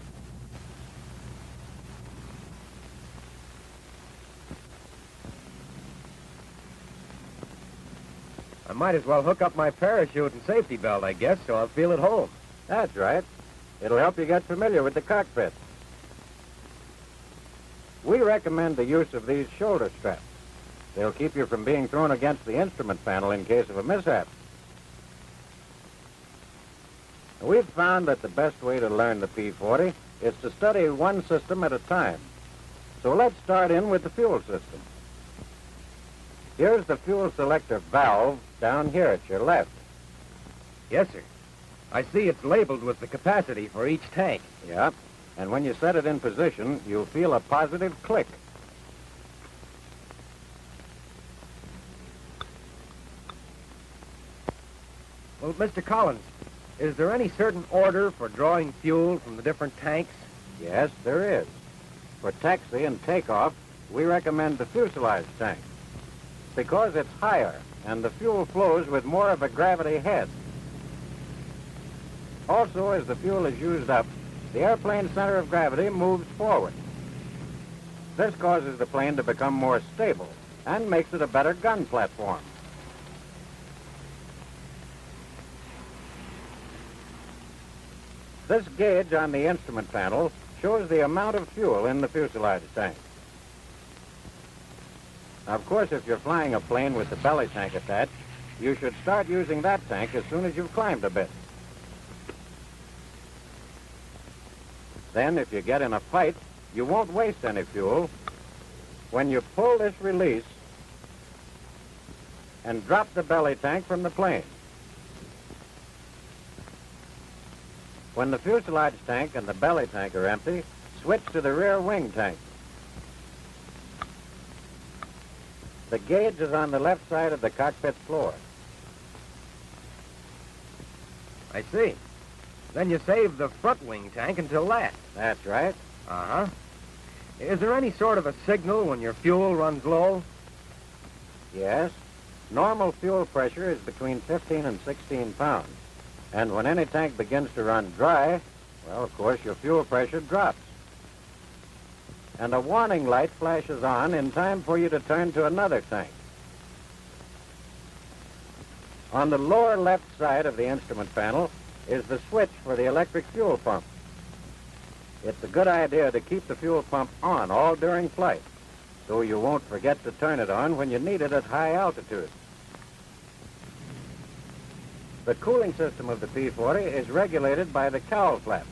I might as well hook up my parachute and safety belt, I guess, so I'll feel at home. That's right. It'll help you get familiar with the cockpit. We recommend the use of these shoulder straps. They'll keep you from being thrown against the instrument panel in case of a mishap. We've found that the best way to learn the P-40 is to study one system at a time. So let's start in with the fuel system. Here's the fuel selector valve down here at your left. Yes, sir. I see it's labeled with the capacity for each tank. Yeah, and when you set it in position, you'll feel a positive click. Well, Mr. Collins, is there any certain order for drawing fuel from the different tanks? Yes, there is. For taxi and takeoff, we recommend the fuselage tank because it's higher and the fuel flows with more of a gravity head. Also, as the fuel is used up, the airplane's center of gravity moves forward. This causes the plane to become more stable and makes it a better gun platform. This gauge on the instrument panel shows the amount of fuel in the fuselage tank. Now, of course, if you're flying a plane with the belly tank attached, you should start using that tank as soon as you've climbed a bit. Then, if you get in a fight, you won't waste any fuel. When you pull this release and drop the belly tank from the plane. When the fuselage tank and the belly tank are empty, switch to the rear wing tank. The gauge is on the left side of the cockpit floor. I see. Then you save the front wing tank until last. That's right. Uh-huh. Is there any sort of a signal when your fuel runs low? Yes. Normal fuel pressure is between 15 and 16 pounds. And when any tank begins to run dry, well, of course, your fuel pressure drops. And a warning light flashes on in time for you to turn to another tank. On the lower left side of the instrument panel is the switch for the electric fuel pump. It's a good idea to keep the fuel pump on all during flight, so you won't forget to turn it on when you need it at high altitude. The cooling system of the P-40 is regulated by the cowl flaps,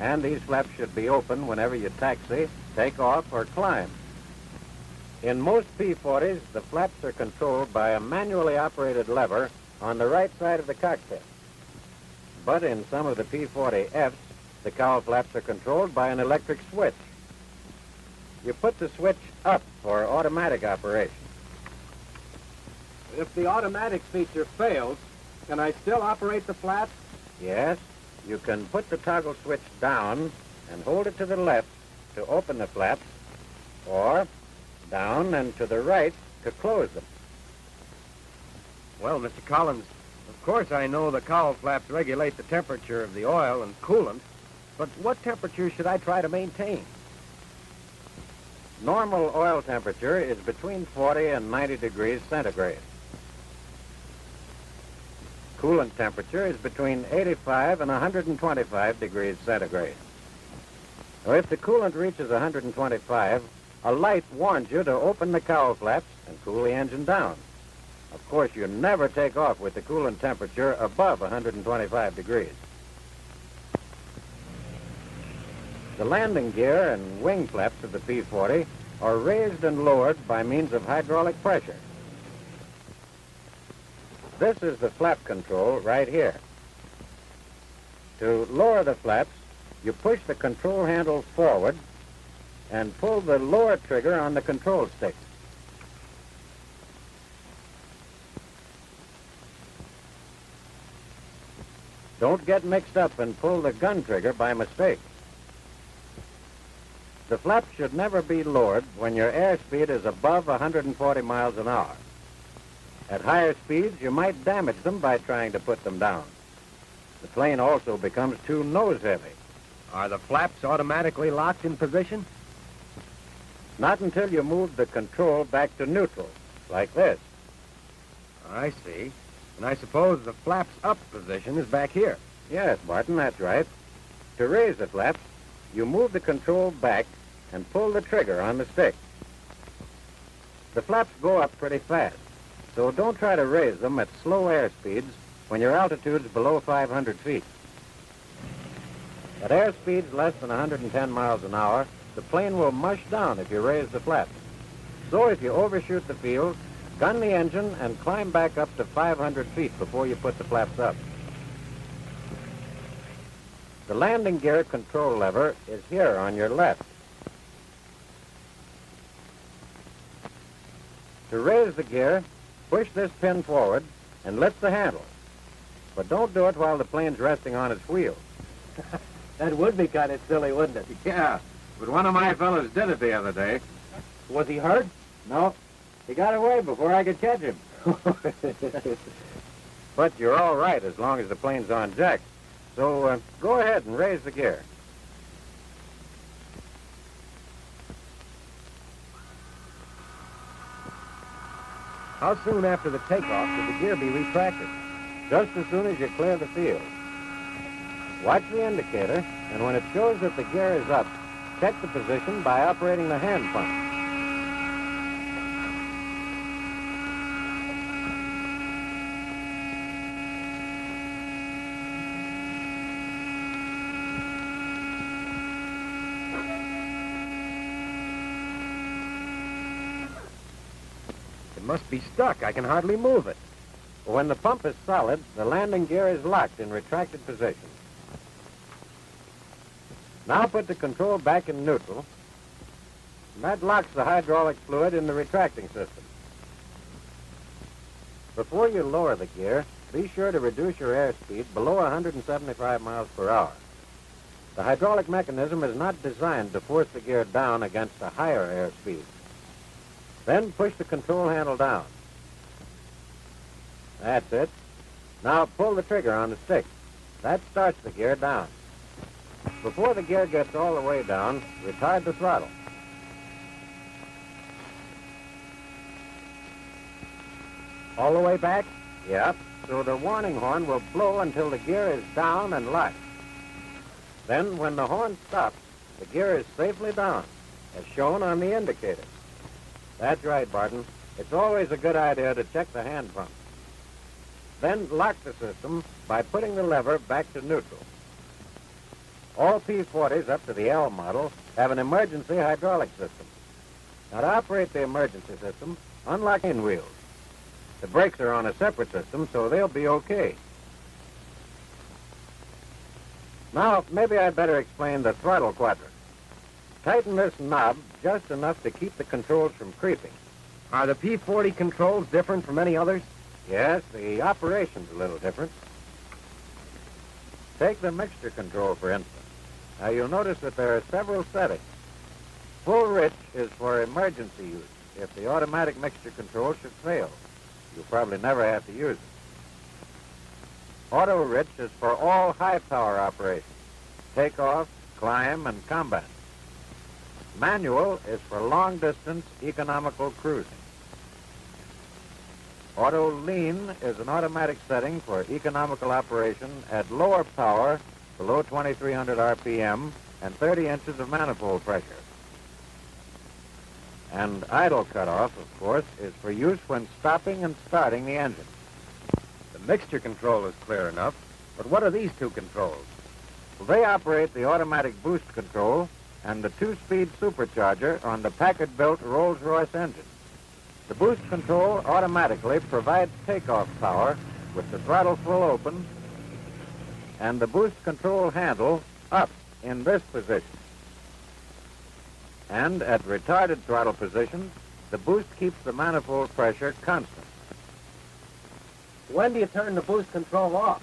and these flaps should be open whenever you taxi, take off, or climb. In most P-40s, the flaps are controlled by a manually operated lever on the right side of the cockpit. But in some of the P-40Fs, the cowl flaps are controlled by an electric switch. You put the switch up for automatic operation. If the automatic feature fails, can I still operate the flaps? Yes, you can put the toggle switch down and hold it to the left to open the flaps, or down and to the right to close them. Well, Mr. Collins, of course I know the cowl flaps regulate the temperature of the oil and coolant, but what temperature should I try to maintain? Normal oil temperature is between 40 and 90 degrees centigrade. Coolant temperature is between 85 and 125 degrees centigrade. Now, if the coolant reaches 125, a light warns you to open the cowl flaps and cool the engine down. Of course, you never take off with the coolant temperature above 125 degrees. The landing gear and wing flaps of the P-40 are raised and lowered by means of hydraulic pressure. This is the flap control right here. To lower the flaps, you push the control handle forward and pull the lower trigger on the control stick. Don't get mixed up and pull the gun trigger by mistake. The flaps should never be lowered when your airspeed is above 140 miles an hour. At higher speeds, you might damage them by trying to put them down. The plane also becomes too nose-heavy. Are the flaps automatically locked in position? Not until you move the control back to neutral, like this. I see. And I suppose the flaps up position is back here. Yes, Martin, that's right. To raise the flaps, you move the control back and pull the trigger on the stick. The flaps go up pretty fast, so don't try to raise them at slow air speeds when your altitude's below 500 feet. At air speeds less than 110 miles an hour, the plane will mush down if you raise the flaps. So if you overshoot the field, gun the engine and climb back up to 500 feet before you put the flaps up. The landing gear control lever is here on your left. To raise the gear, push this pin forward and lift the handle. But don't do it while the plane's resting on its wheels. That would be kind of silly, wouldn't it? Yeah, but one of my fellows did it the other day. Was he hurt? No, he got away before I could catch him. But you're all right as long as the plane's on jack. So go ahead and raise the gear. How soon after the takeoff should the gear be retracted? Just as soon as you clear the field. Watch the indicator, and when it shows that the gear is up, check the position by operating the hand pump. It must be stuck. I can hardly move it. When the pump is solid, the landing gear is locked in retracted position. Now put the control back in neutral. And that locks the hydraulic fluid in the retracting system. Before you lower the gear, be sure to reduce your airspeed below 175 miles per hour. The hydraulic mechanism is not designed to force the gear down against a higher airspeed. Then push the control handle down. That's it. Now pull the trigger on the stick. That starts the gear down. Before the gear gets all the way down, retard the throttle. All the way back? Yep. So the warning horn will blow until the gear is down and locked. Then, when the horn stops, the gear is safely down, as shown on the indicator. That's right, Barton. It's always a good idea to check the hand pump. Then lock the system by putting the lever back to neutral. All P-40s up to the L model have an emergency hydraulic system. Now, to operate the emergency system, unlock in wheels. The brakes are on a separate system, so they'll be okay. Now, maybe I'd better explain the throttle quadrant. Tighten this knob just enough to keep the controls from creeping. Are the P-40 controls different from any others? Yes, the operation's a little different. Take the mixture control, for instance. Now, you'll notice that there are several settings. Full rich is for emergency use, if the automatic mixture control should fail. You'll probably never have to use it. Auto rich is for all high-power operations, takeoff, climb, and combat. Manual is for long-distance economical cruising. Auto lean is an automatic setting for economical operation at lower power, below 2,300 RPM, and 30 inches of manifold pressure. And idle cutoff, of course, is for use when stopping and starting the engine. The mixture control is clear enough, but what are these two controls? Well, they operate the automatic boost control and the two-speed supercharger on the Packard-built Rolls-Royce engine. The boost control automatically provides takeoff power with the throttle full open and the boost control handle up in this position. And at retarded throttle position, the boost keeps the manifold pressure constant. When do you turn the boost control off?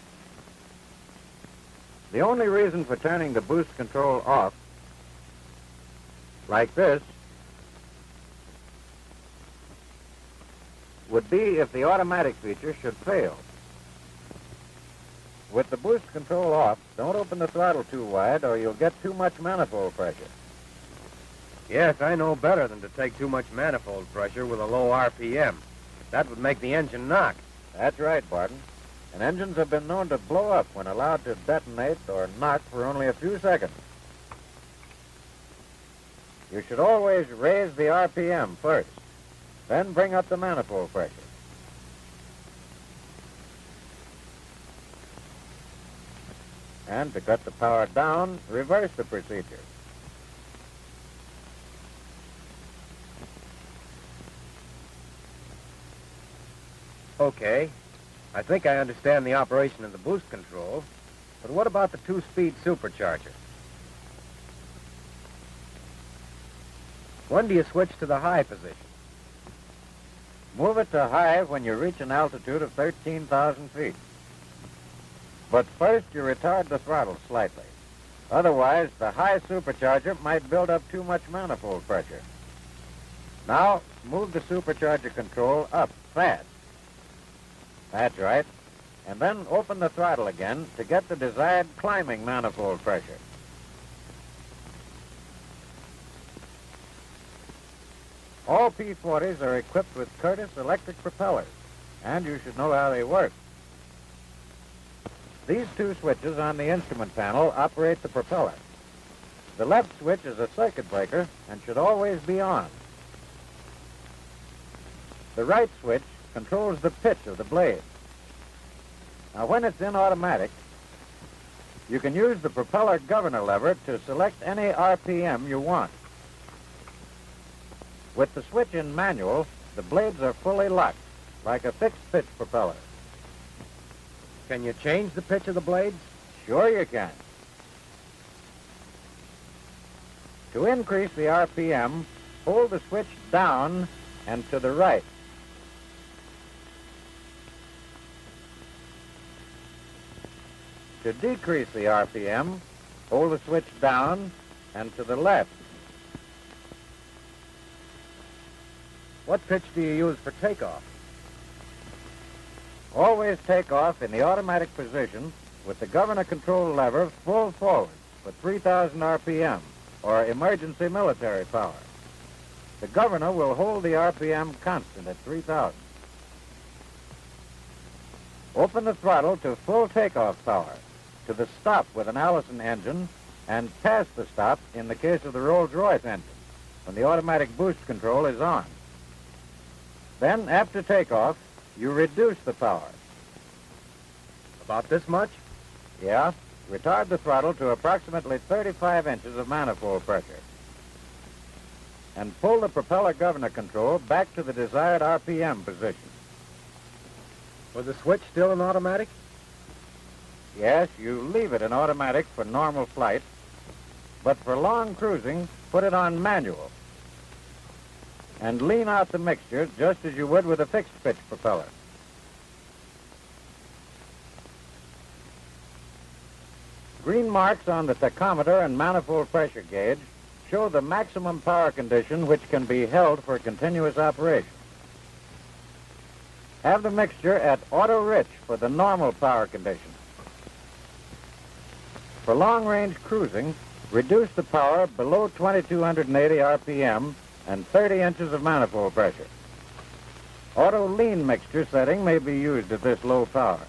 The only reason for turning the boost control off, like this, would be if the automatic feature should fail. With the boost control off, don't open the throttle too wide or you'll get too much manifold pressure. Yes, I know better than to take too much manifold pressure with a low RPM. That would make the engine knock. That's right, Barton. And engines have been known to blow up when allowed to detonate or knock for only a few seconds. You should always raise the RPM first, then bring up the manifold pressure. And to cut the power down, reverse the procedure. Okay. I think I understand the operation of the boost control, but what about the two-speed supercharger? When do you switch to the high position? Move it to high when you reach an altitude of 13,000 feet. But first, you retard the throttle slightly. Otherwise, the high supercharger might build up too much manifold pressure. Now, move the supercharger control up fast. That's right. And then open the throttle again to get the desired climbing manifold pressure. All P-40s are equipped with Curtiss electric propellers, and you should know how they work. These two switches on the instrument panel operate the propeller. The left switch is a circuit breaker and should always be on. The right switch controls the pitch of the blade. Now, when it's in automatic, you can use the propeller governor lever to select any RPM you want. With the switch in manual, the blades are fully locked, like a fixed-pitch propeller. Can you change the pitch of the blades? Sure you can. To increase the RPM, hold the switch down and to the right. To decrease the RPM, hold the switch down and to the left. What pitch do you use for takeoff? Always take off in the automatic position with the governor control lever full forward for 3,000 RPM, or emergency military power. The governor will hold the RPM constant at 3,000. Open the throttle to full takeoff power, to the stop with an Allison engine, and past the stop in the case of the Rolls-Royce engine, when the automatic boost control is on. Then, after takeoff, you reduce the power. About this much? Yeah. Retard the throttle to approximately 35 inches of manifold pressure. And pull the propeller governor control back to the desired RPM position. Was the switch still in automatic? Yes, you leave it in automatic for normal flight, but for long cruising, put it on manual. And lean out the mixture just as you would with a fixed-pitch propeller. Green marks on the tachometer and manifold pressure gauge show the maximum power condition which can be held for continuous operation. Have the mixture at auto-rich for the normal power condition. For long-range cruising, reduce the power below 2,280 RPM and 30 inches of manifold pressure. Auto lean mixture setting may be used at this low power.